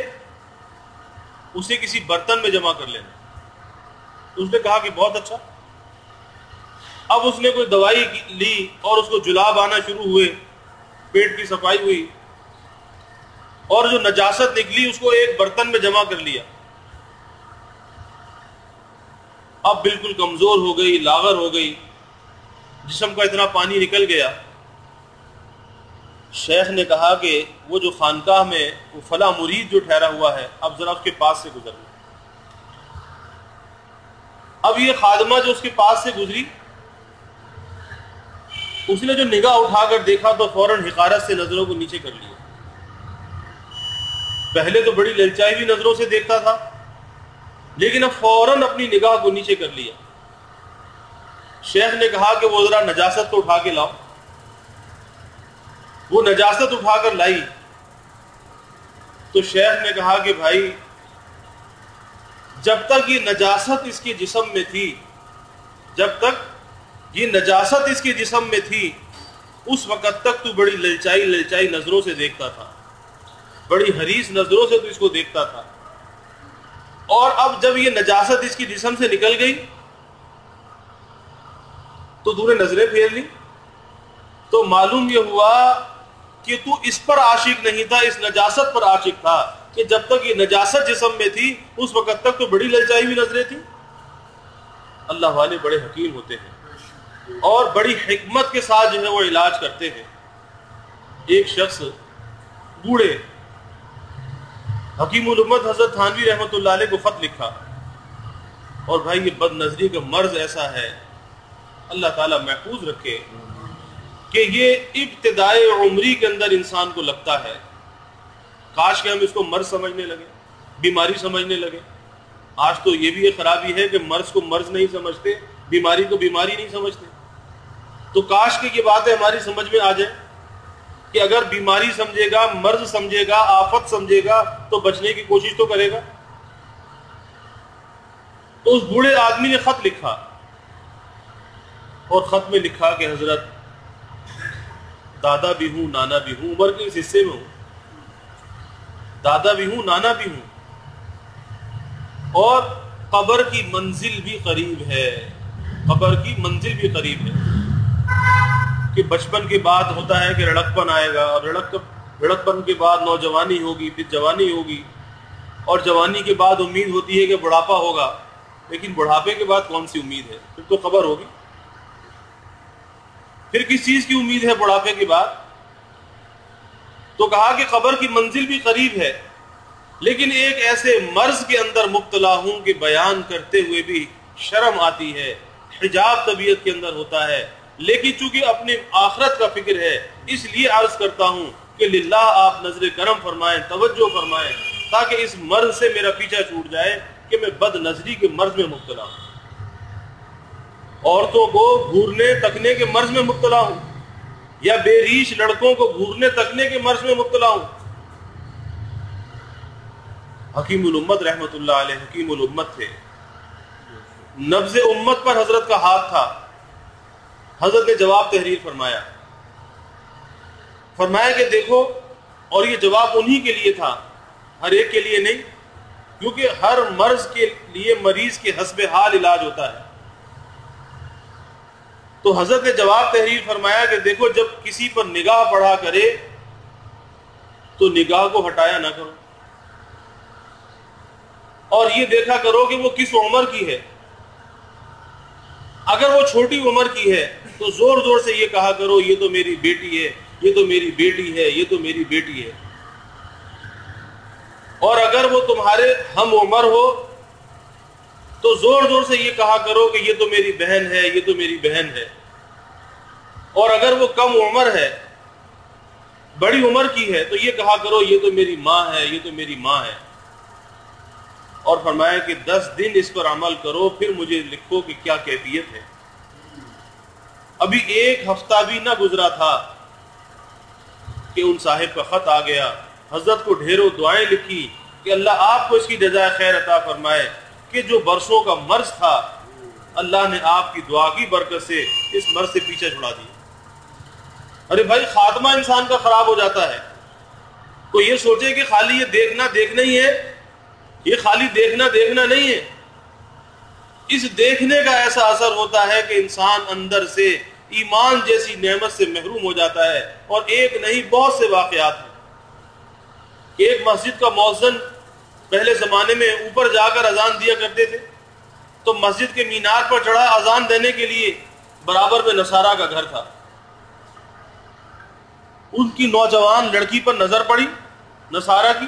اسے کسی برتن میں جمع کر لینا. اس نے کہا کہ بہت اچھا. اب اس نے کوئی دوائی لی اور اس کو جلاب آنا شروع ہوئے، پیٹ کی صفائی ہوئی اور جو نجاست نکلی اس کو ایک برتن میں جمع کر لیا. اب بالکل کمزور ہو گئی، لاغر ہو گئی، جسم کا اتنا پانی نکل گیا. شیخ نے کہا کہ وہ جو خانقاہ میں وہ فلاں مرید جو ٹھہرا ہوا ہے، اب ذرا اس کے پاس سے گزر لیں. اب یہ خادمہ جو اس کے پاس سے گزری، اس نے جو نگاہ اٹھا کر دیکھا تو فوراً حقارت سے نظروں کو نیچے کر لیا. پہلے تو بڑی للچائی ہوئی نظروں سے دیکھتا تھا، لیکن اب فوراً اپنی نگاہ کو نیچے کر لیا. شیخ نے کہا کہ وہ ذرا نجاست تو اٹھا کے لاؤ. وہ نجاست اٹھا کر لائی تو شیخ نے کہا کہ بھائی، جب تک یہ نجاست اس کے جسم میں تھی اس وقت تک تو بڑی للچائی نظروں سے دیکھتا تھا، بڑی حریص نظروں سے تو اس کو دیکھتا تھا، اور اب جب یہ نجاست اس کی جسم سے نکل گئی تو تو نے نظریں پھیر لی. تو معلوم یہ ہوا کہ تو اس پر عاشق نہیں تھا، اس نجاست پر عاشق تھا، کہ جب تک یہ نجاست جسم میں تھی اس وقت تک تو بڑی للچائی ہوئی نظریں تھیں. اللہ والے بڑے حکیم ہوتے ہیں اور بڑی حکمت کے ساتھ جو ہے وہ علاج کرتے ہیں. ایک شخص بوڑھے حکیم الامت حضرت تھانوی رحمۃ اللہ علیہ کو خط لکھا، اور بھائی یہ بد نظری کا مرض ایسا ہے، اللہ تعالیٰ محفوظ رکھے، کہ یہ ابتدائے عمری کے اندر انسان کو لگتا ہے. کاش کہ ہم اس کو مرض سمجھنے لگے، بیماری سمجھنے لگے. آج تو یہ بھی ایک خرابی ہے کہ مرض کو مرض نہیں سمجھتے، بیماری کو بیماری نہیں سمجھتے. تو کاش کہ یہ باتیں ہماری سمجھ میں آ جائیں کہ اگر بیماری سمجھے گا، مرض سمجھے گا، آفت سمجھے گا تو بچنے کی کوشش تو کرے گا. تو اس بوڑھے آدمی نے خط لکھا اور خط میں لکھا کہ حضرت، دادا بھی ہوں نانا بھی ہوں، عمر کے اس حصے میں ہوں، دادا بھی ہوں نانا بھی ہوں، اور قبر کی منزل بھی قریب ہے. قبر کی منزل بھی قریب ہے کہ بچپن کے بعد ہوتا ہے کہ لڑکپن آئے گا، اور لڑکپن کے بعد نوجوانی ہوگی، پھر جوانی ہوگی، اور جوانی کے بعد امید ہوتی ہے کہ بڑھاپا ہوگا. لیکن بڑھاپے کے بعد کون سی امید ہے؟ پھر تو قبر ہوگی. پھر کس چیز کی امید ہے بڑھاپے کے بعد؟ تو کہا کہ قبر کی منزل بھی قریب ہے، لیکن ایک ایسے مرض کے اندر مبتلا ہوں کہ بیان کرتے ہوئے بھی شرم آتی ہے، حجاب طبیعت کے اندر ہوتا ہے، لیکن چونکہ اپنی آخرت کا فکر ہے اس لیے عرض کرتا ہوں کہ للہ آپ نظر کرم فرمائیں، توجہ فرمائیں، تاکہ اس مرض سے میرا پیچھا چھوٹ جائے کہ میں بد نظری کے مرض میں مبتلا ہوں، عورتوں کو گھورنے تکنے کے مرض میں مبتلا ہوں، یا بے ریش لڑکوں کو گھورنے تکنے کے مرض میں مبتلا ہوں۔ حکیم الامت رحمت اللہ علیہ حکیم الامت تھے، نبض امت پر حضرت کا ہاتھ تھا۔ حضرت نے جواب تحریر فرمایا کہ دیکھو، اور یہ جواب انہی کے لیے تھا، ہر ایک کے لیے نہیں، کیونکہ ہر مرض کے لیے مریض کے حسب حال علاج ہوتا ہے۔ تو حضرت نے جواب تحریر فرمایا کہ دیکھو، جب کسی پر نگاہ پڑا کرے تو نگاہ کو ہٹایا نہ کرو، اور یہ دیکھا کرو کہ وہ کس عمر کی ہے۔ اگر وہ چھوٹی عمر کی ہے تو زور زور سے یہ کہا کرو یہ تو میری بیٹی ہے، یہ تو میری بیٹی ہے، یہ تو میری بیٹی ہے۔ اور اگر وہ تمہارے ہم عمر ہو تو زور زور سے یہ کہا کرو کہ یہ تو میری بہن ہے، یہ تو میری بہن ہے۔ اور اگر وہ کم عمر ہے، بڑی عمر کی ہے، تو یہ کہا کرو یہ تو میری ماں ہے، یہ تو میری ماں ہے۔ اور فرمایا کہ 10 دن اس پر عمل کرو، پھر مجھے لکھو کہ کیا کیفیت ہے۔ ابھی ایک ہفتہ بھی نہ گزرا تھا کہ ان صاحب کا خط آ گیا، حضرت کو ڈھیروں دعائیں لکھی کہ اللہ آپ کو اس کی جزائے خیر عطا فرمائے کہ جو برسوں کا مرض تھا اللہ نے آپ کی دعا کی برکت سے اس مرض سے پیچھے چھڑا دیا۔ ارے بھائی، خاتمہ انسان کا خراب ہو جاتا ہے تو یہ سوچے کہ خالی یہ دیکھنا دیکھنا ہی ہے، یہ خالی دیکھنا دیکھنا نہیں ہے۔ اس دیکھنے کا ایسا اثر ہوتا ہے کہ انسان اندر سے ایمان جیسی نعمت سے محروم ہو جاتا ہے۔ اور ایک نہیں، بہت سے واقعات ہیں کہ ایک مسجد کا مؤذن پہلے زمانے میں اوپر جا کر اذان دیا کرتے تھے، تو مسجد کے مینار پر چڑھا اذان دینے کے لیے، برابر میں نصارہ کا گھر تھا۔ ان کی نوجوان لڑکی پر نظر پڑی نصارہ کی،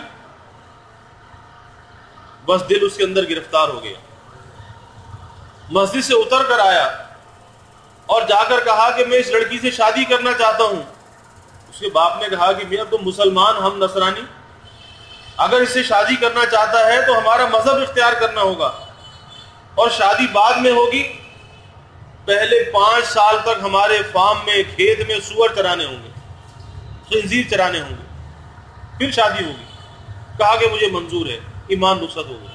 بس دل اس کے اندر گرفتار ہو گیا۔ مسجد سے اتر کر آیا اور جا کر کہا کہ میں اس لڑکی سے شادی کرنا چاہتا ہوں۔ اس کے باپ نے کہا کہ میاں تم مسلمان، ہم نصرانی، اگر اس سے شادی کرنا چاہتا ہے تو ہمارا مذہب اختیار کرنا ہوگا، اور شادی بعد میں ہوگی، پہلے 5 سال تک ہمارے فارم میں، کھیت میں سور چرانے ہوں گے، خنزیر چرانے ہوں گے، پھر شادی ہوگی۔ کہا کہ مجھے منظور ہے، ایمان رخصت ہو گیا۔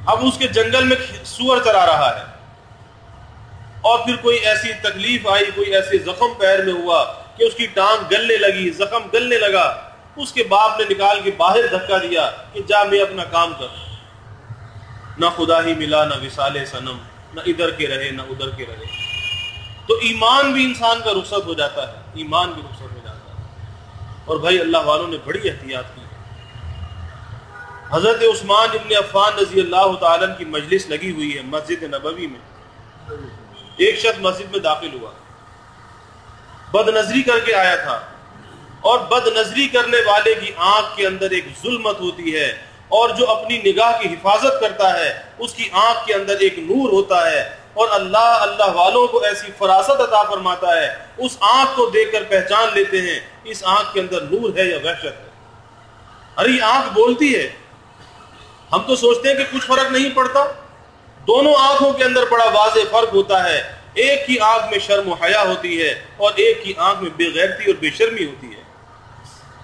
اب اس کے جنگل میں سور چرا رہا ہے، اور پھر کوئی ایسی تکلیف آئی، کوئی ایسے زخم پیر میں ہوا کہ اس کی ٹانگ گلنے لگی، زخم گلنے لگا۔ اس کے باپ نے نکال کے باہر دھکا دیا کہ جا میں اپنا کام کر۔ نہ خدا ہی ملا، نہ وصال صنم، نہ ادھر کے رہے نہ ادھر کے رہے۔ تو ایمان بھی انسان کا رخصت ہو جاتا ہے، ایمان بھی رخصت ہو جاتا ہے۔ اور بھائی، اللہ والوں نے بڑی احتیاط کی۔ حضرت عثمان ابن عفان رضی اللہ تعالیٰ کی مجلس لگی ہوئی ہے مسجد نبوی میں۔ ایک شخص مسجد میں داخل ہوا، بد نظری کر کے آیا تھا، اور بد نظری کرنے والے کی آنکھ کے اندر ایک ظلمت ہوتی ہے، اور جو اپنی نگاہ کی حفاظت کرتا ہے اس کی آنکھ کے اندر ایک نور ہوتا ہے، اور اللہ والوں کو ایسی فراست عطا فرماتا ہے، اس آنکھ کو دیکھ کر پہچان لیتے ہیں اس آنکھ کے اندر نور ہے یا وحشت ہے۔ ارے یہ آنکھ بولتی ہے، ہم تو سوچتے ہیں کہ کچھ فرق نہیں پڑتا، دونوں آنکھوں کے اندر بڑا واضح فرق ہوتا ہے۔ ایک کی آنکھ میں شرم و حیا ہوتی ہے، اور ایک کی آنکھ میں بے غیرتی اور بے شرمی ہوتی ہے۔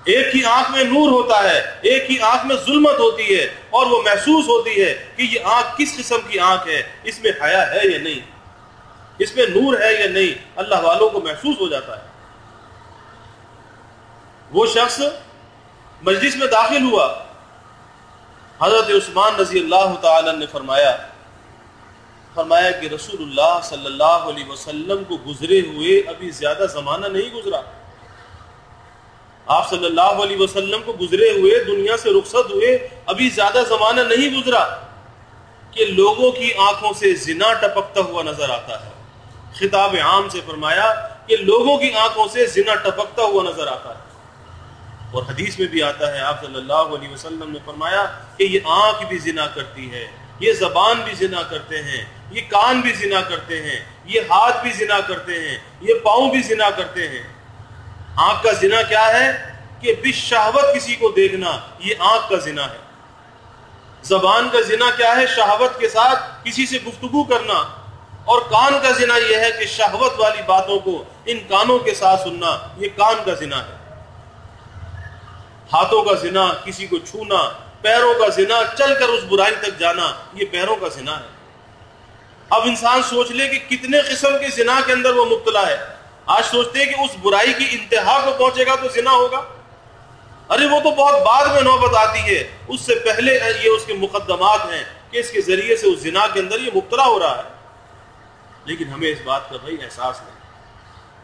ایک کی آنکھ میں نور ہوتا ہے، ایک کی آنکھ میں ظلمت ہوتی ہے، اور وہ محسوس ہوتی ہے کہ یہ آنکھ کس قسم کی آنکھ ہے، اس میں حیا ہے یا نہیں، اس میں نور ہے یا نہیں، اللہ والوں کو محسوس ہو جاتا ہے۔ وہ شخص مجلس میں داخل ہوا، حضرت عثمان رضی اللہ تعالی نے فرمایا کہ رسول اللہ صلی اللہ علیہ وسلم کو گزرے ہوئے ابھی زیادہ زمانہ نہیں گزرا، آپ صلی اللہ علیہ وسلم کو گزرے ہوئے، دنیا سے رخصت ہوئے ابھی زیادہ زمانہ نہیں گزرا کہ لوگوں کی آنکھوں سے زنا ٹپکتا ہوا نظر آتا ہے، خطاب عام سے فرمایا کہ لوگوں کی آنکھوں سے زنا ٹپکتا ہوا نظر آتا ہے. اور حدیث میں بھی آتا ہے، آپ صلی اللہ علیہ وسلم نے فرمایا کہ یہ آنکھ بھی زنا کرتی ہے، یہ زبان بھی زنا کرتے ہیں، یہ کان بھی زنا کرتے ہیں، یہ ہاتھ بھی زنا کرتے ہیں، یہ پاؤں بھی زنا کرتے ہیں. آنکھ کا زنا کیا ہے؟ کہ بالشہوت کسی کو دیکھنا، یہ آنکھ کا زنا ہے. زبان کا زنا کیا ہے؟ شہوت کے ساتھ کسی سے گفتگو کرنا. اور کان کا زنا یہ ہے کہ شہوت والی باتوں کو ان کانوں کے ساتھ سننا، یہ کان کا زنا ہے. ہاتھوں کا زنا کسی کو چھونا، پیروں کا زنا چل کر اس برائی تک جانا، یہ پیروں کا زنا ہے. اب انسان سوچ لے کہ کتنے قسم کے زنا کے اندر وہ مبتلا ہے. آج سوچتے ہیں کہ اس برائی کی انتہا کو پہنچے گا تو زنا ہوگا. ارے وہ تو بہت بعد میں نوبت آتی ہے، اس سے پہلے یہ اس کے مقدمات ہیں کہ اس کے ذریعے سے اس زنا کے اندر یہ مبتلا ہو رہا ہے. لیکن ہمیں اس بات کا بھائی احساس نہیں.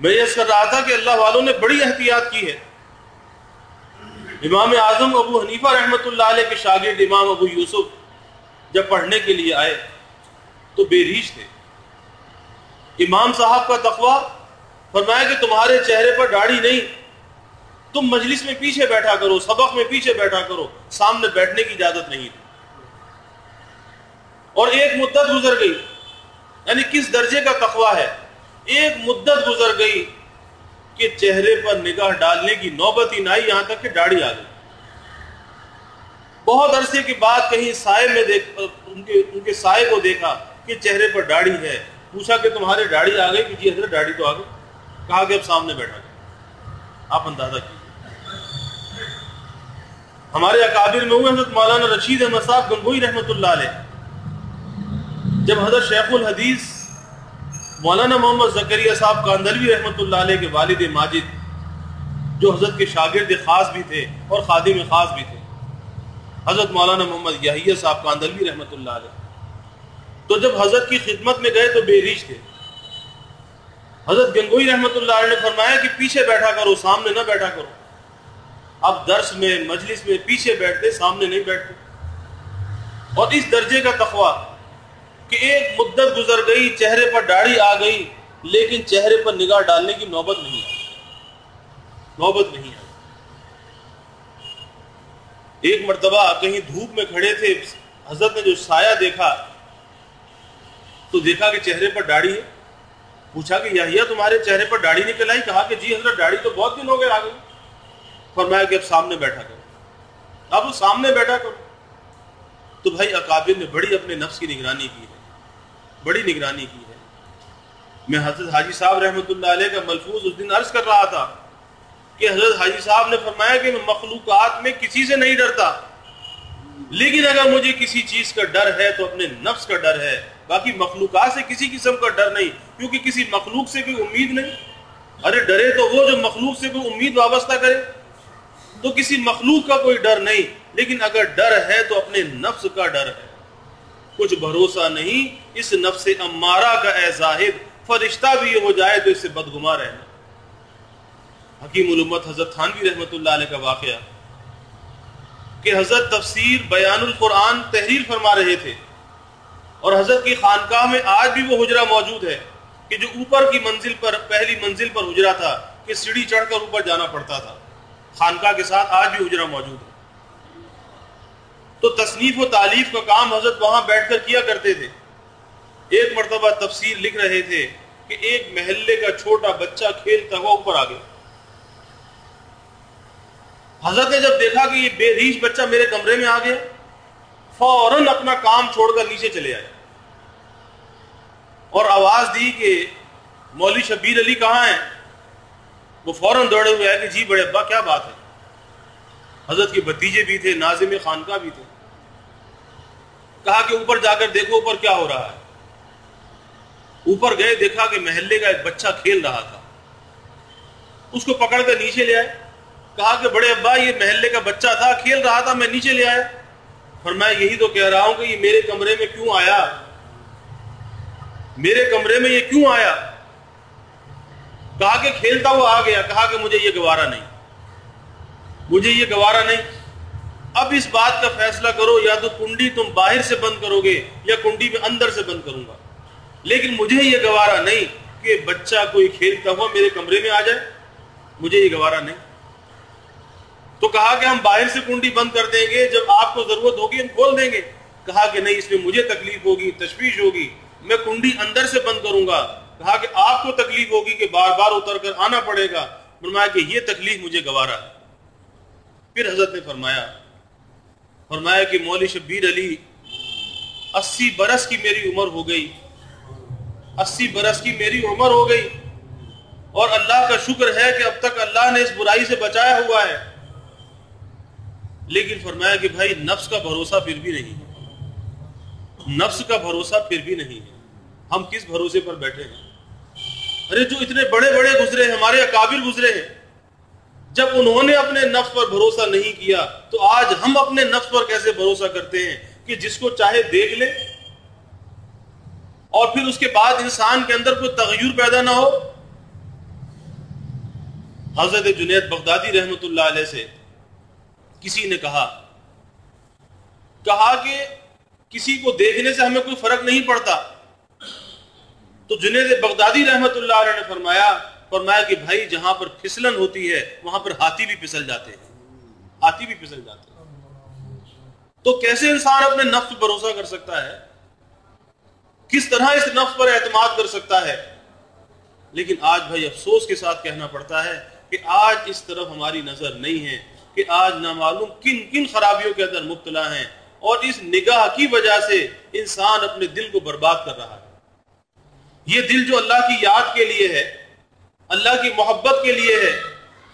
میں یہ کر رہا تھا کہ اللہ والوں نے بڑی احتیاط کی ہے. امام اعظم ابو حنیفہ رحمۃ اللہ علیہ کے شاگرد امام ابو یوسف جب پڑھنے کے لیے آئے تو بے ریش تھے. امام صاحب کا تقویٰ، فرمایا کہ تمہارے چہرے پر داڑھی نہیں، تم مجلس میں پیچھے بیٹھا کرو، سبق میں پیچھے بیٹھا کرو، سامنے بیٹھنے کی اجازت نہیں تھی. اور ایک مدت گزر گئی، یعنی کس درجے کا تقویٰ ہے. ایک مدت گزر گئی کہ چہرے پر نگاہ ڈالنے کی نوبت ہی نہ آئی، یہاں تک کہ داڑھی آ گئی. بہت عرصے کے بعد کہیں سائے میں ان کے سائے کو دیکھا کہ چہرے پر داڑھی ہے. پوچھا کہ تمہارے داڑھی آ گئی؟ کہ جی حضرت داڑھی تو آ گئی. کہا کہ اب سامنے بیٹھا گیا. آپ اندازہ کیجیے. ہمارے اکابر میں ہوئے حضرت مولانا رشید احمد صاحب گنگوئی رحمۃ اللہ علیہ، جب حضرت شیخ الحدیث مولانا محمد زکریا صاحب کاندھلوی رحمۃ اللہ علیہ کے والد ماجد، جو حضرت کے شاگرد خاص بھی تھے اور خادم خاص بھی تھے، حضرت مولانا محمد یحییٰ صاحب کاندھلوی رحمۃ اللہ علیہ، تو جب حضرت کی خدمت میں گئے تو بے ریش تھے. حضرت گنگوئی رحمۃ اللہ علیہ نے فرمایا کہ پیچھے بیٹھا کرو، سامنے نہ بیٹھا کرو. اب درس میں مجلس میں پیچھے بیٹھتے، سامنے نہیں بیٹھتے. اور اس درجے کا تقویٰ کہ ایک مدت گزر گئی، چہرے پر داڑھی آ گئی، لیکن چہرے پر نگاہ ڈالنے کی نوبت نہیں آئی. نوبت نہیں آئی. ایک مرتبہ کہیں دھوپ میں کھڑے تھے، حضرت نے جو سایہ دیکھا تو دیکھا کہ چہرے پر داڑھی ہے. پوچھا کہ یحییٰ تمہارے چہرے پر داڑھی نکل آئی؟ کہا کہ جی حضرت داڑھی تو بہت دن ہو گئے آ گئی. فرمایا کہ اب سامنے بیٹھا کرو. اب وہ سامنے بیٹھا کرو. تو بھائی اکابر نے بڑی اپنے نفس کی نگرانی کی ہے، بڑی نگرانی کی ہے. میں حضرت حاجی صاحب رحمۃ اللہ علیہ کا ملفوظ اس دن عرض کر رہا تھا کہ حضرت حاجی صاحب نے فرمایا کہ میں مخلوقات میں کسی سے نہیں ڈرتا، لیکن اگر مجھے کسی چیز کا ڈر ہے تو اپنے نفس کا ڈر ہے، باقی مخلوقات سے کسی قسم کا ڈر نہیں، کیونکہ کسی مخلوق سے کوئی امید نہیں. ارے ڈرے تو وہ جو مخلوق سے کوئی امید وابستہ کرے. تو کسی مخلوق کا کوئی ڈر نہیں، لیکن اگر ڈر ہے تو اپنے نفس کا ڈر ہے. کچھ بھروسہ نہیں اس نفس امارہ کا اے زاہد، فرشتہ بھی ہو جائے تو اس سے بدگما رہنا. حکیم الامت حضرت تھانوی رحمۃ اللہ علیہ کا واقعہ کہ حضرت تفسیر بیان القرآن تحریر فرما رہے تھے، اور حضرت کی خانقاہ میں آج بھی وہ حجرہ موجود ہے کہ جو اوپر کی منزل پر، پہلی منزل پر حجرہ تھا کہ سیڑھی چڑھ کر اوپر جانا پڑتا تھا. خانقاہ کے ساتھ آج بھی حجرہ موجود ہے. تو تصنیف و تالیف کا کام حضرت وہاں بیٹھ کر کیا کرتے تھے. ایک مرتبہ تفسیر لکھ رہے تھے کہ ایک محلے کا چھوٹا بچہ کھیلتا ہوا اوپر آ گیا. حضرت نے جب دیکھا کہ یہ بے ریش بچہ میرے کمرے میں آ گیا، فوراً اپنا کام چھوڑ کر نیچے چلے آئے اور آواز دی کہ مولوی شبیر علی کہاں ہیں؟ وہ فوراً دوڑے ہوئے آئے کہ جی بڑے ابا کیا بات ہے. حضرت کے بھتیجے بھی تھے، ناظم خانقاہ بھی تھے. کہا کہ اوپر جا کر دیکھو اوپر کیا ہو رہا ہے. اوپر گئے، دیکھا کہ محلے کا ایک بچہ کھیل رہا تھا. اس کو پکڑ کر نیچے لے آئے. کہا کہ بڑے ابا یہ محلے کا بچہ تھا، کھیل رہا تھا، میں نیچے لے آیا. فرمایا یہی تو کہہ رہا ہوں کہ یہ میرے کمرے میں کیوں آیا، میرے کمرے میں یہ کیوں آیا. کہا کہ کھیلتا ہوا آ گیا. کہا کہ مجھے یہ گوارا نہیں، مجھے یہ گوارا نہیں. اب اس بات کا فیصلہ کرو، یا تو کنڈی تم باہر سے بند کرو گے یا کنڈی میں اندر سے بند کروں گا، لیکن مجھے یہ گوارا نہیں کہ بچہ کوئی کھیلتا ہوا میرے کمرے میں آ جائے، مجھے یہ گوارا نہیں۔ تو کہا کہ ہم باہر سے کنڈی بند کر دیں گے، جب آپ کو ضرورت ہوگی ہم کھول دیں گے۔ کہا کہ نہیں، اس میں مجھے تکلیف ہوگی، تشویش ہوگی، میں کنڈی اندر سے بند کروں گا۔ کہا کہ آپ کو تکلیف ہوگی کہ بار بار اتر کر آنا پڑے گا۔ فرمایا کہ یہ تکلیف مجھے گوارا ہے۔ پھر حضرت نے فرمایا کہ مولوی شبیر علی 80 برس کی میری عمر ہو گئی، 80 برس کی میری عمر ہو گئی، اور اللہ کا شکر ہے کہ اب تک اللہ نے اس برائی سے بچایا ہوا ہے، لیکن فرمایا کہ بھائی نفس کا بھروسہ پھر بھی نہیں ہے، نفس کا بھروسہ پھر بھی نہیں ہے۔ ہم کس بھروسے پر بیٹھے ہیں؟ ارے جو اتنے بڑے بڑے گزرے ہیں، ہمارے اکابر گزرے ہیں، جب انہوں نے اپنے نفس پر بھروسہ نہیں کیا تو آج ہم اپنے نفس پر کیسے بھروسہ کرتے ہیں کہ جس کو چاہے دیکھ لے اور پھر اس کے بعد انسان کے اندر کوئی تغیر پیدا نہ ہو۔ حضرت جنید بغدادی رحمت اللہ علیہ سے کسی نے کہا کہ کسی کو دیکھنے سے ہمیں کوئی فرق نہیں پڑتا، تو جنید بغدادی رحمت اللہ علیہ نے فرمایا کہ بھائی جہاں پر پھسلن ہوتی ہے وہاں پر ہاتھی بھی پھسل جاتے ہیں، ہاتھی بھی پھسل جاتے ہیں۔ تو کیسے انسان اپنے نفس پر بھروسہ کر سکتا ہے؟ کس طرح اس نفس پر اعتماد کر سکتا ہے؟ لیکن آج بھائی افسوس کے ساتھ کہنا پڑتا ہے کہ آج اس طرف ہماری نظر نہیں ہے، کہ آج نامعلوم کن کن خرابیوں کے اندر مبتلا ہیں، اور اس نگاہ کی وجہ سے انسان اپنے دل کو برباد کر رہا ہے۔ یہ دل جو اللہ کی یاد کے لیے ہے، اللہ کی محبت کے لیے ہے،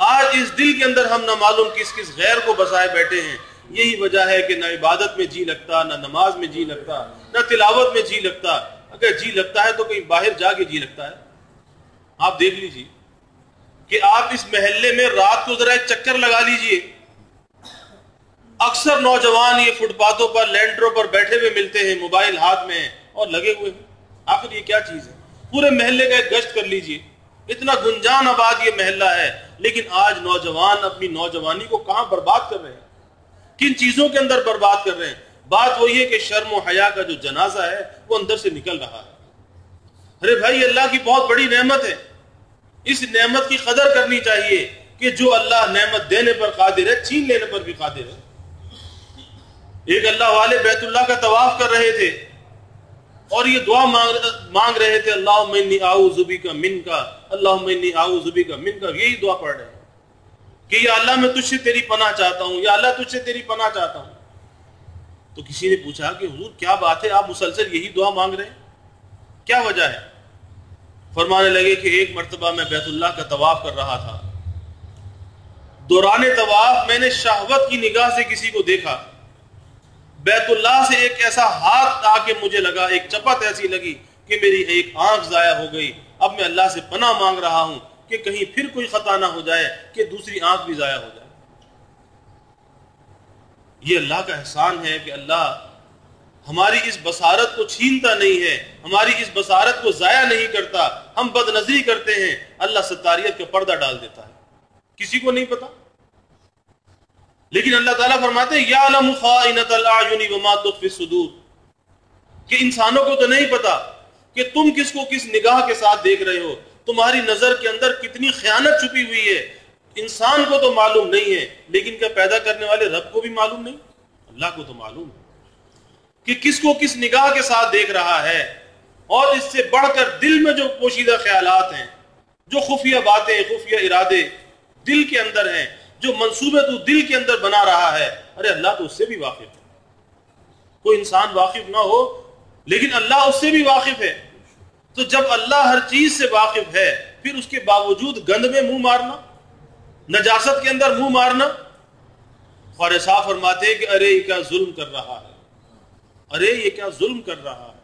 آج اس دل کے اندر ہم نہ معلوم کس کس غیر کو بسائے بیٹھے ہیں۔ یہی وجہ ہے کہ نہ عبادت میں جی لگتا، نہ نماز میں جی لگتا، نہ تلاوت میں جی لگتا۔ اگر جی لگتا ہے تو کہیں باہر جا کے جی لگتا ہے۔ آپ دیکھ لیجئے کہ آپ اس محلے میں رات کو ذرا ایک چکر لگا لیجئے، اکثر نوجوان یہ فٹ پاتھوں پر، لینٹروں پر بیٹھے ہوئے ملتے ہیں، موبائل ہاتھ میں اور لگے ہوئے ہیں۔ آخر یہ کیا چیز ہے؟ پورے محلے کا ایک گشت کر لیجئے، اتنا گنجان آباد یہ محلہ ہے، لیکن آج نوجوان اپنی نوجوانی کو کہاں برباد کر رہے ہیں، کن چیزوں کے اندر برباد کر رہے ہیں؟ بات وہی ہے کہ شرم و حیا کا جو جنازہ ہے وہ اندر سے نکل رہا ہے۔ ارے بھائی اللہ کی بہت بڑی نعمت ہے، اس نعمت کی قدر کرنی چاہیے کہ جو اللہ نعمت دینے پر قادر ہے چھین لینے پر بھی قادر ہے۔ ایک اللہ والے بیت اللہ کا طواف کر رہے تھے اور یہ دعا مانگ رہے تھے، اللہم انی اعوذ بک منک، اللہم انی اعوذ بک منک، یہی دعا پڑھ رہے ہیں کہ یا اللہ میں تجھ سے تیری پناہ چاہتا ہوں، یا اللہ تجھ سے تیری پناہ چاہتا ہوں۔ تو کسی نے پوچھا کہ حضور کیا بات ہے، آپ مسلسل یہی دعا مانگ رہے ہیں، کیا وجہ ہے؟ فرمانے لگے کہ ایک مرتبہ میں بیت اللہ کا طواف کر رہا تھا، دوران طواف میں نے شہوت کی نگاہ سے کسی کو دیکھا، بیت اللہ سے ایک ایسا ہاتھ آ کے مجھے لگا، ایک چپت ایسی لگی کہ میری ایک آنکھ ضائع ہو گئی۔ اب میں اللہ سے پناہ مانگ رہا ہوں کہ کہیں پھر کوئی خطا نہ ہو جائے کہ دوسری آنکھ بھی ضائع ہو جائے۔ یہ اللہ کا احسان ہے کہ اللہ ہماری اس بصارت کو چھینتا نہیں ہے، ہماری اس بصارت کو ضائع نہیں کرتا۔ ہم بد نظری کرتے ہیں، اللہ ستاریت کا پردہ ڈال دیتا ہے، کسی کو نہیں پتا۔ لیکن اللہ تعالیٰ فرماتے ہیں یعلم خائنۃ الاعین وما تخفی الصدور، کہ انسانوں کو تو نہیں پتا کہ تم کس کو کس نگاہ کے ساتھ دیکھ رہے ہو، تمہاری نظر کے اندر کتنی خیانت چھپی ہوئی ہے۔ انسان کو تو معلوم نہیں ہے، لیکن کیا پیدا کرنے والے رب کو بھی معلوم نہیں؟ اللہ کو تو معلوم ہے کہ کس کو کس نگاہ کے ساتھ دیکھ رہا ہے۔ اور اس سے بڑھ کر دل میں جو پوشیدہ خیالات ہیں، جو خفیہ باتیں، خفیہ ارادے دل کے اندر ہیں، جو منصوبے تو دل کے اندر بنا رہا ہے، ارے اللہ تو اس سے بھی واقف ہے۔ کوئی انسان واقف نہ ہو لیکن اللہ اس سے بھی واقف ہے۔ تو جب اللہ ہر چیز سے واقف ہے، پھر اس کے باوجود گند میں منہ مارنا، نجاست کے اندر منہ مارنا۔ خواجہ صاحب فرماتے ہیں کہ ارے یہ کیا ظلم کر رہا ہے، ارے یہ کیا ظلم کر رہا ہے،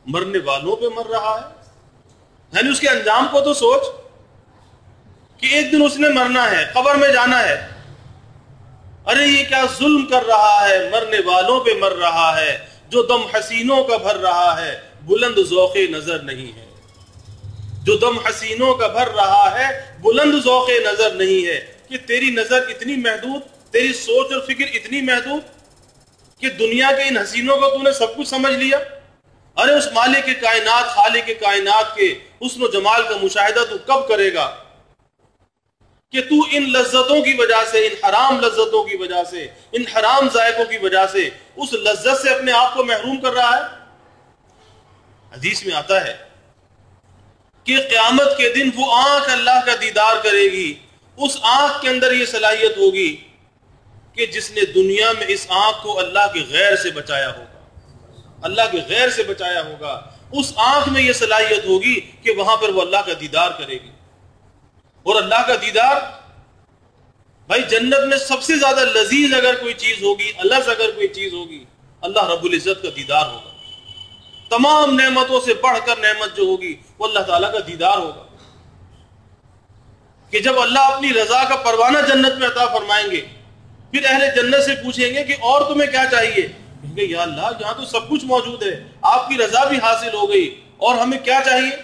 مرنے والوں پہ مر رہا ہے۔ یعنی اس کے انجام کو تو سوچ کہ ایک دن اس نے مرنا ہے، قبر میں جانا ہے۔ ارے یہ کیا ظلم کر رہا ہے، مرنے والوں پہ مر رہا ہے، جو دم حسینوں کا بھر رہا ہے، بلند ذوق نظر نہیں ہے۔ جو دم حسینوں کا بھر رہا ہے، بلند ذوق نظر نہیں ہے۔ کہ تیری نظر اتنی محدود، تیری سوچ اور فکر اتنی محدود کہ دنیا کے ان حسینوں کو تو نے سب کچھ سمجھ لیا، ارے اس مالک کے کائنات، خالق کے کائنات کے حسن و جمال کا مشاہدہ تو کب کرے گا کہ تو ان لذتوں کی وجہ سے، ان حرام لذتوں کی وجہ سے، ان حرام ذائقوں کی وجہ سے اس لذت سے اپنے آپ کو محروم کر رہا ہے؟ حدیث میں آتا ہے کہ قیامت کے دن وہ آنکھ اللہ کا دیدار کرے گی، اس آنکھ کے اندر یہ صلاحیت ہوگی کہ جس نے دنیا میں اس آنکھ کو اللہ کے غیر سے بچایا ہوگا، اللہ کے غیر سے بچایا ہوگا، اس آنکھ میں یہ صلاحیت ہوگی کہ وہاں پر وہ اللہ کا دیدار کرے گی۔ اور اللہ کا دیدار، بھائی جنت میں سب سے زیادہ لذیذ اگر کوئی چیز ہوگی، الذ اگر کوئی چیز ہوگی، اللہ رب العزت کا دیدار ہوگا۔ تمام نعمتوں سے بڑھ کر نعمت جو ہوگی وہ اللہ تعالیٰ کا دیدار ہوگا، کہ جب اللہ اپنی رضا کا پروانہ جنت میں عطا فرمائیں گے، پھر اہل جنت سے پوچھیں گے کہ اور تمہیں کیا چاہیے؟ کہیں گے یا اللہ یہاں تو سب کچھ موجود ہے، آپ کی رضا بھی حاصل ہو گئی، اور ہمیں کیا چاہیے؟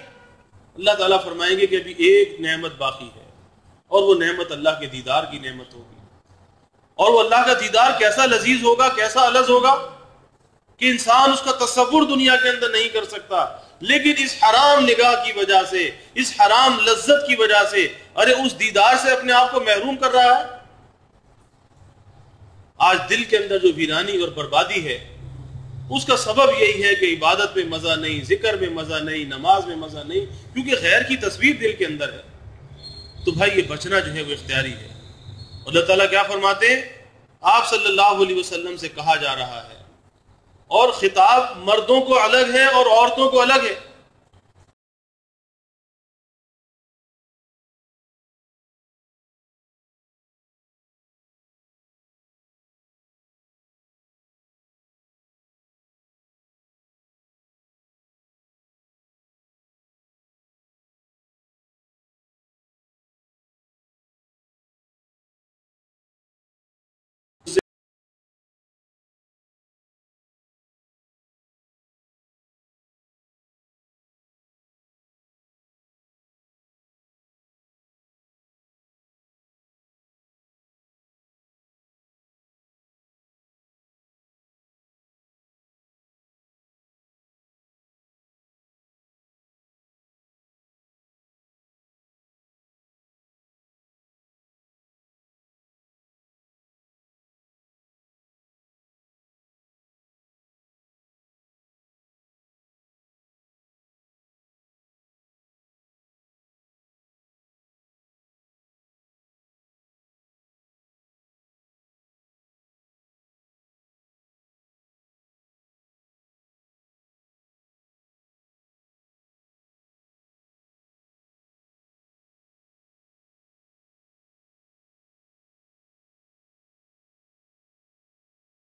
اللہ تعالیٰ فرمائیں گے کہ ابھی ایک نعمت باقی ہے، اور وہ نعمت اللہ کے دیدار کی نعمت ہوگی۔ اور وہ اللہ کا دیدار کیسا لذیذ ہوگا، کیسا الذ ہوگا کہ انسان اس کا تصور دنیا کے اندر نہیں کر سکتا، لیکن اس حرام نگاہ کی وجہ سے، اس حرام لذت کی وجہ سے ارے اس دیدار سے اپنے آپ کو محروم کر رہا ہے۔ آج دل کے اندر جو ویرانی اور بربادی ہے، اس کا سبب یہی ہے کہ عبادت میں مزہ نہیں، ذکر میں مزہ نہیں، نماز میں مزہ نہیں، کیونکہ غیر کی تصویر دل کے اندر ہے۔ تو بھائی یہ بچنا جو ہے وہ اختیاری ہے۔ اللہ تعالیٰ کیا فرماتے ہیں؟ آپ صلی اللہ علیہ وسلم سے کہا جا رہا ہے، اور خطاب مردوں کو الگ ہے اور عورتوں کو الگ ہے۔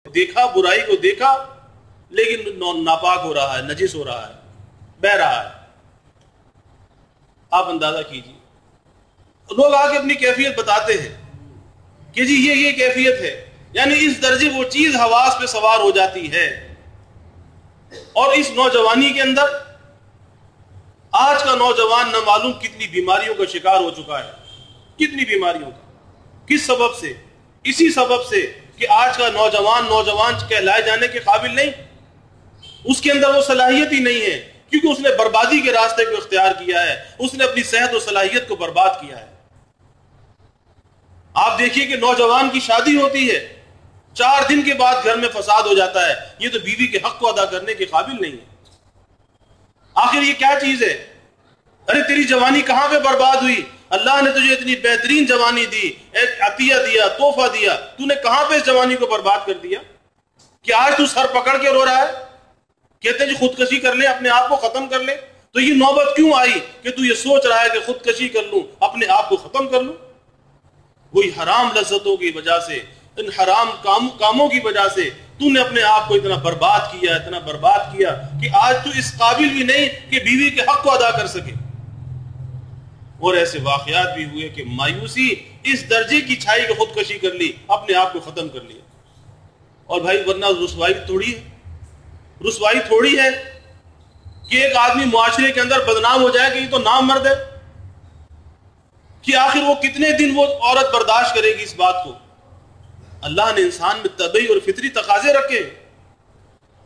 دیکھا، برائی کو دیکھا، لیکن ناپاک ہو رہا ہے، نجس ہو رہا ہے، بہ رہا ہے۔ آپ اندازہ کیجیے، لوگ آ کے اپنی کیفیت بتاتے ہیں کہ جی یہ کیفیت ہے، یعنی اس درجے وہ چیز حواس پہ سوار ہو جاتی ہے۔ اور اس نوجوانی کے اندر آج کا نوجوان نہ معلوم کتنی بیماریوں کا شکار ہو چکا ہے، کتنی بیماریوں کا۔ کس سبب سے؟ اسی سبب سے کہ آج کا نوجوان کہلائے جانے کے قابل نہیں، اس کے اندر وہ صلاحیت ہی نہیں ہے، کیونکہ اس نے بربادی کے راستے کو اختیار کیا ہے، اس نے اپنی صحت و صلاحیت کو برباد کیا ہے۔ آپ دیکھیے کہ نوجوان کی شادی ہوتی ہے، 4 دن کے بعد گھر میں فساد ہو جاتا ہے، یہ تو بیوی کے حق کو ادا کرنے کے قابل نہیں ہے۔ آخر یہ کیا چیز ہے؟ ارے تیری جوانی کہاں پہ برباد ہوئی؟ اللہ نے تجھے اتنی بہترین جوانی دی، ایک عطیہ دیا، تحفہ دیا، تو نے کہاں پہ اس جوانی کو برباد کر دیا کہ آج تو سر پکڑ کے رو رہا ہے؟ کہتے ہیں جی خودکشی کر لے، اپنے آپ کو ختم کر لے۔ تو یہ نوبت کیوں آئی کہ تو یہ سوچ رہا ہے کہ خودکشی کر لوں، اپنے آپ کو ختم کر لوں؟ وہی حرام لذتوں کی وجہ سے، ان حرام کاموں کی وجہ سے تو نے اپنے آپ کو اتنا برباد کیا، اتنا برباد کیا کہ آج تو اس قابل بھی نہیں کہ بیوی کے حق کو ادا کر سکے۔ اور ایسے واقعات بھی ہوئے کہ مایوسی اس درجے کی چھائی کہ خودکشی کر لی، اپنے آپ کو ختم کر لیا۔ اور بھائی ورنہ رسوائی تھوڑی ہے، رسوائی تھوڑی ہے کہ ایک آدمی معاشرے کے اندر بدنام ہو جائے کہ یہ تو نام مرد ہے، کہ آخر وہ کتنے دن وہ عورت برداشت کرے گی اس بات کو؟ اللہ نے انسان میں طبعی اور فطری تقاضے رکھے،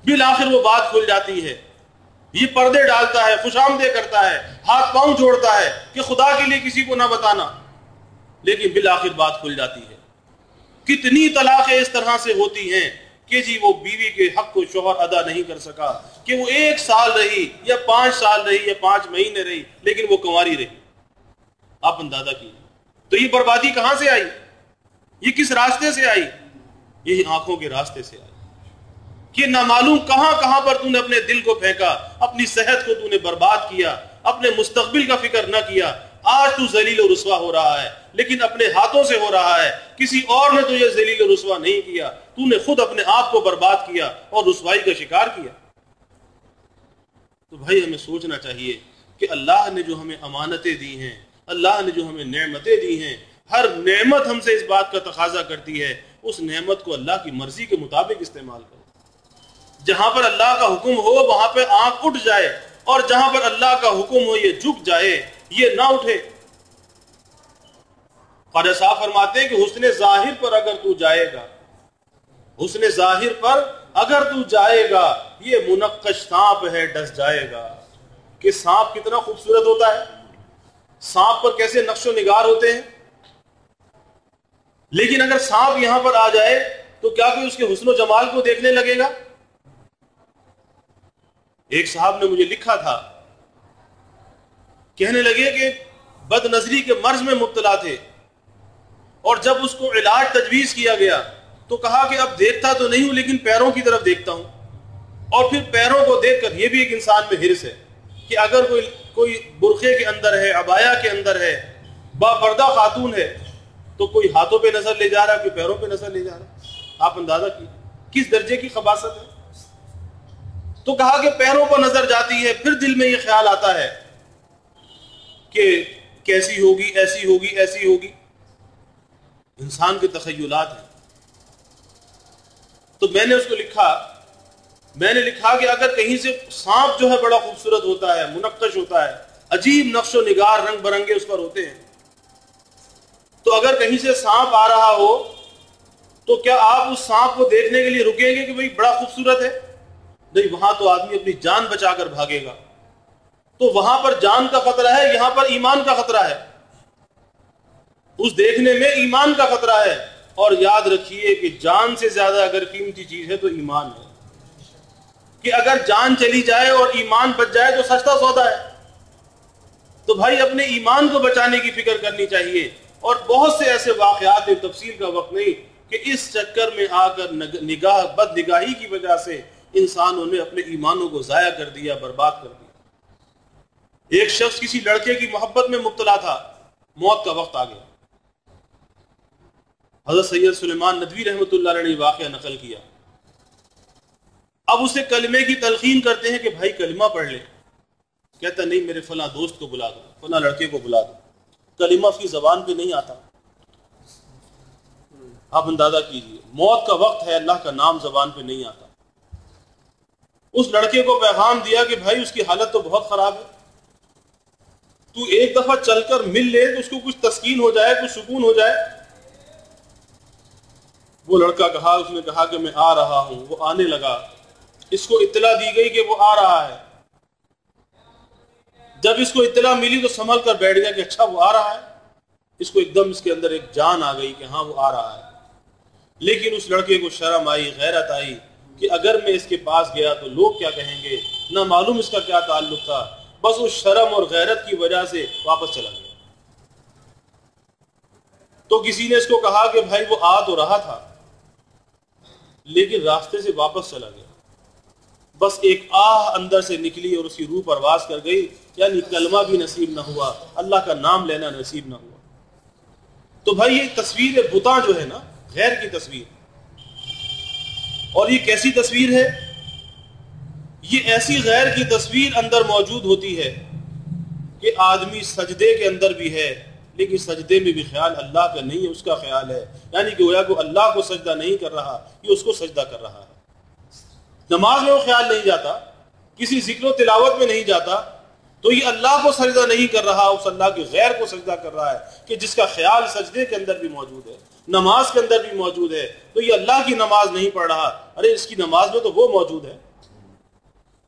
بالآخر وہ بات کھل جاتی ہے۔ یہ پردے ڈالتا ہے، خوش آمدید کرتا ہے، ہاتھ پاؤں جوڑتا ہے کہ خدا کے لیے کسی کو نہ بتانا، لیکن بالآخر بات کھل جاتی ہے۔ کتنی طلاقیں اس طرح سے ہوتی ہیں کہ جی وہ بیوی کے حق کو شوہر ادا نہیں کر سکا، کہ وہ 1 سال رہی یا 5 سال رہی یا 5 مہینے رہی لیکن وہ کنواری رہی۔ آپ اندازہ کیجیے، تو یہ بربادی کہاں سے آئی؟ یہ کس راستے سے آئی؟ یہی آنکھوں کے راستے سے آئی کہ نہ معلوم کہاں کہاں پر تو نے اپنے دل کو پھینکا، اپنی صحت کو تو نے برباد کیا، اپنے مستقبل کا فکر نہ کیا۔ آج تو ذلیل و رسوا ہو رہا ہے لیکن اپنے ہاتھوں سے ہو رہا ہے، کسی اور نے تجھے ذلیل و رسوا نہیں کیا، تو نے خود اپنے آپ کو برباد کیا اور رسوائی کا شکار کیا۔ تو بھائی ہمیں سوچنا چاہیے کہ اللہ نے جو ہمیں امانتیں دی ہیں، اللہ نے جو ہمیں نعمتیں دی ہیں، ہر نعمت ہم سے اس بات کا تقاضا کرتی ہے اس نعمت کو اللہ کی مرضی کے مطابق استعمال کرو۔ جہاں پر اللہ کا حکم ہو وہاں پہ آنکھ اٹھ جائے، اور جہاں پر اللہ کا حکم ہو یہ جھک جائے، یہ نہ اٹھے۔ خواجہ صاحب فرماتے ہیں کہ حسن ظاہر پر اگر تو جائے گا، حسن ظاہر پر اگر تو جائے گا، یہ منقش سانپ ہے ڈس جائے گا۔ کہ سانپ کتنا خوبصورت ہوتا ہے، سانپ پر کیسے نقش و نگار ہوتے ہیں، لیکن اگر سانپ یہاں پر آ جائے تو کیا کوئی اس کے حسن و جمال کو دیکھنے لگے گا؟ ایک صاحب نے مجھے لکھا تھا، کہنے لگے کہ بد نظری کے مرض میں مبتلا تھے، اور جب اس کو علاج تجویز کیا گیا تو کہا کہ اب دیکھتا تو نہیں ہوں لیکن پیروں کی طرف دیکھتا ہوں، اور پھر پیروں کو دیکھ کر یہ بھی ایک انسان میں حرص ہے کہ اگر کوئی برقعے کے اندر ہے، عبایا کے اندر ہے، با پردہ خاتون ہے، تو کوئی ہاتھوں پہ نظر لے جا رہا ہے، کوئی پیروں پہ نظر لے جا رہا ہے۔ آپ اندازہ کیجیے کس درجے کی خباثت ہے۔ تو کہا کہ پیروں پر نظر جاتی ہے، پھر دل میں یہ خیال آتا ہے کہ کیسی ہوگی، ایسی ہوگی، ایسی ہوگی۔ انسان کے تخیلات ہیں۔ تو میں نے اس کو لکھا کہ اگر کہیں سے سانپ جو ہے بڑا خوبصورت ہوتا ہے، منقش ہوتا ہے، عجیب نقش و نگار رنگ برنگے اس پر ہوتے ہیں، تو اگر کہیں سے سانپ آ رہا ہو تو کیا آپ اس سانپ کو دیکھنے کے لیے رکیں گے کہ بھئی بڑا خوبصورت ہے؟ نہیں، وہاں تو آدمی اپنی جان بچا کر بھاگے گا۔ تو وہاں پر جان کا خطرہ ہے، یہاں پر ایمان کا خطرہ ہے۔ اس دیکھنے میں ایمان کا خطرہ ہے، اور یاد رکھیے کہ جان سے زیادہ اگر قیمتی چیز ہے تو ایمان ہے، کہ اگر جان چلی جائے اور ایمان بچ جائے تو سستا سودا ہے۔ تو بھائی اپنے ایمان کو بچانے کی فکر کرنی چاہیے، اور بہت سے ایسے واقعات ہیں، تفصیل کا وقت نہیں، کہ اس چکر میں آ کر بد نگاہی کی وجہ سے انسانوں نے اپنے ایمانوں کو ضائع کر دیا، برباد کر دیا۔ ایک شخص کسی لڑکے کی محبت میں مبتلا تھا، موت کا وقت آ گیا۔ حضرت سید سلیمان ندوی رحمۃ اللہ علیہ نے واقعہ نقل کیا۔ اب اسے کلمے کی تلقین کرتے ہیں کہ بھائی کلمہ پڑھ لے، کہتا نہیں، میرے فلاں دوست کو بلا دو، فلاں لڑکے کو بلا دو، کلمہ کی زبان پہ نہیں آتا۔ آپ اندازہ کیجئے، موت کا وقت ہے، اللہ کا نام زبان پہ نہیں آتا۔ اس لڑکے کو پیغام دیا کہ بھائی اس کی حالت تو بہت خراب ہے، تو ایک دفعہ چل کر مل لے تو اس کو کچھ تسکین ہو جائے، کچھ سکون ہو جائے۔ وہ لڑکا اس نے کہا کہ میں آ رہا ہوں۔ وہ آنے لگا، اس کو اطلاع دی گئی کہ وہ آ رہا ہے۔ جب اس کو اطلاع ملی تو سنبھل کر بیٹھ گیا کہ اچھا وہ آ رہا ہے۔ اس کو ایک دم اس کے اندر ایک جان آ گئی کہ ہاں وہ آ رہا ہے، لیکن اس لڑکے کو شرم آئی، غیرت آئی کہ اگر میں اس کے پاس گیا تو لوگ کیا کہیں گے، نہ معلوم اس کا کیا تعلق تھا، بس اس شرم اور غیرت کی وجہ سے واپس چلا گیا۔ تو کسی نے اس کو کہا کہ بھائی وہ آ تو رہا تھا لیکن راستے سے واپس چلا گیا، بس ایک آہ اندر سے نکلی اور اس کی روح پرواز کر گئی، یعنی کلمہ بھی نصیب نہ ہوا، اللہ کا نام لینا نصیب نہ ہوا۔ تو بھائی یہ تصویر بتاں جو ہے نا، غیر کی تصویر، اور یہ کیسی تصویر ہے؟ یہ ایسی غیر کی تصویر اندر موجود ہوتی ہے کہ آدمی سجدے کے اندر بھی ہے لیکن سجدے میں بھی خیال اللہ کا نہیں ہے، اس کا خیال ہے، یعنی کہ گویا کہ اللہ کو سجدہ نہیں کر رہا، یہ اس کو سجدہ کر رہا ہے۔ نماز میں وہ خیال نہیں جاتا، کسی ذکر و تلاوت میں نہیں جاتا، تو یہ اللہ کو سجدہ نہیں کر رہا، اس اللہ کے غیر کو سجدہ کر رہا ہے کہ جس کا خیال سجدے کے اندر بھی موجود ہے، نماز کے اندر بھی موجود ہے۔ تو یہ اللہ کی نماز نہیں پڑھ رہا، ارے اس کی نماز میں تو وہ موجود ہے۔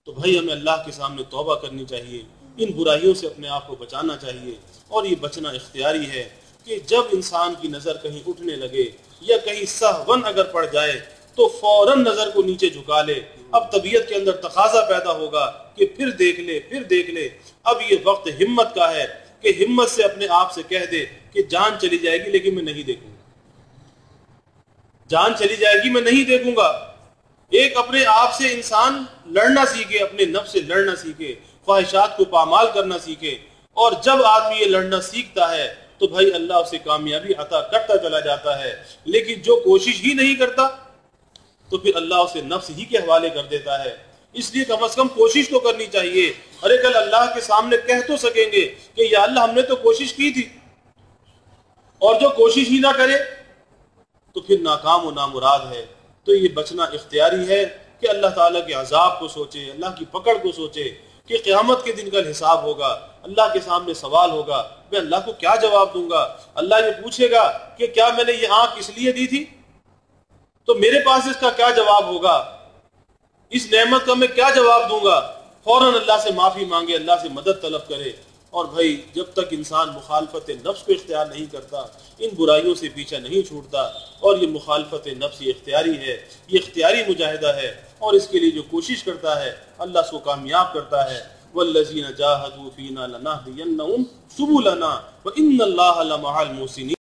تو بھائی ہمیں اللہ کے سامنے توبہ کرنی چاہیے، ان برائیوں سے اپنے آپ کو بچانا چاہیے، اور یہ بچنا اختیاری ہے کہ جب انسان کی نظر کہیں اٹھنے لگے یا کہیں سہون اگر پڑ جائے تو فوراً نظر کو نیچے جھکا لے۔ اب طبیعت کے اندر تقاضا پیدا ہوگا کہ پھر دیکھ لے۔ اب یہ وقت ہمت کا ہے کہ ہمت سے اپنے آپ سے کہہ دے کہ جان چلی جائے گی لیکن میں نہیں دیکھوں گا، جان چلی جائے گی میں نہیں دیکھوں گا۔ ایک اپنے آپ سے انسان لڑنا سیکھے، اپنے نفس سے لڑنا سیکھے، خواہشات کو پامال کرنا سیکھے، اور جب آدمی یہ لڑنا سیکھتا ہے تو بھائی اللہ اسے کامیابی عطا کرتا چلا جاتا ہے۔ لیکن جو کوشش ہی نہیں کرتا تو پھر اللہ اسے نفس ہی کے حوالے کر دیتا ہے۔ اس لیے کم از کم کوشش تو کرنی چاہیے۔ ارے کل اللہ کے سامنے کہہ تو سکیں گے کہ یا اللہ ہم نے تو کوشش کی تھی، اور جو کوشش ہی نہ کرے تو پھر ناکام و نامراد ہے۔ تو یہ بچنا اختیاری ہے کہ اللہ تعالیٰ کے عذاب کو سوچے، اللہ کی پکڑ کو سوچے کہ قیامت کے دن کا حساب ہوگا، اللہ کے سامنے سوال ہوگا، میں اللہ کو کیا جواب دوں گا؟ اللہ یہ پوچھے گا کہ کیا میں نے یہ آنکھ اس لیے دی تھی؟ تو میرے پاس اس کا کیا جواب ہوگا؟ اس نعمت کا میں کیا جواب دوں گا؟ فوراً اللہ سے معافی مانگے، اللہ سے مدد طلب کرے۔ اور بھائی جب تک انسان مخالفت نفس کو اختیار نہیں کرتا، ان برائیوں سے پیچھا نہیں چھوٹتا، اور یہ مخالفت نفس یہ اختیاری ہے، یہ اختیاری مجاہدہ ہے، اور اس کے لیے جو کوشش کرتا ہے اللہ اس کو کامیاب کرتا ہے۔ وَالَّذِينَ جَاهَدُوا فِينَا لَنَهْدِيَنَّهُمْ سُبُلَنَا وَإِنَّ اللَّهَ لَمَعَ الْمُحْسِنِينَ۔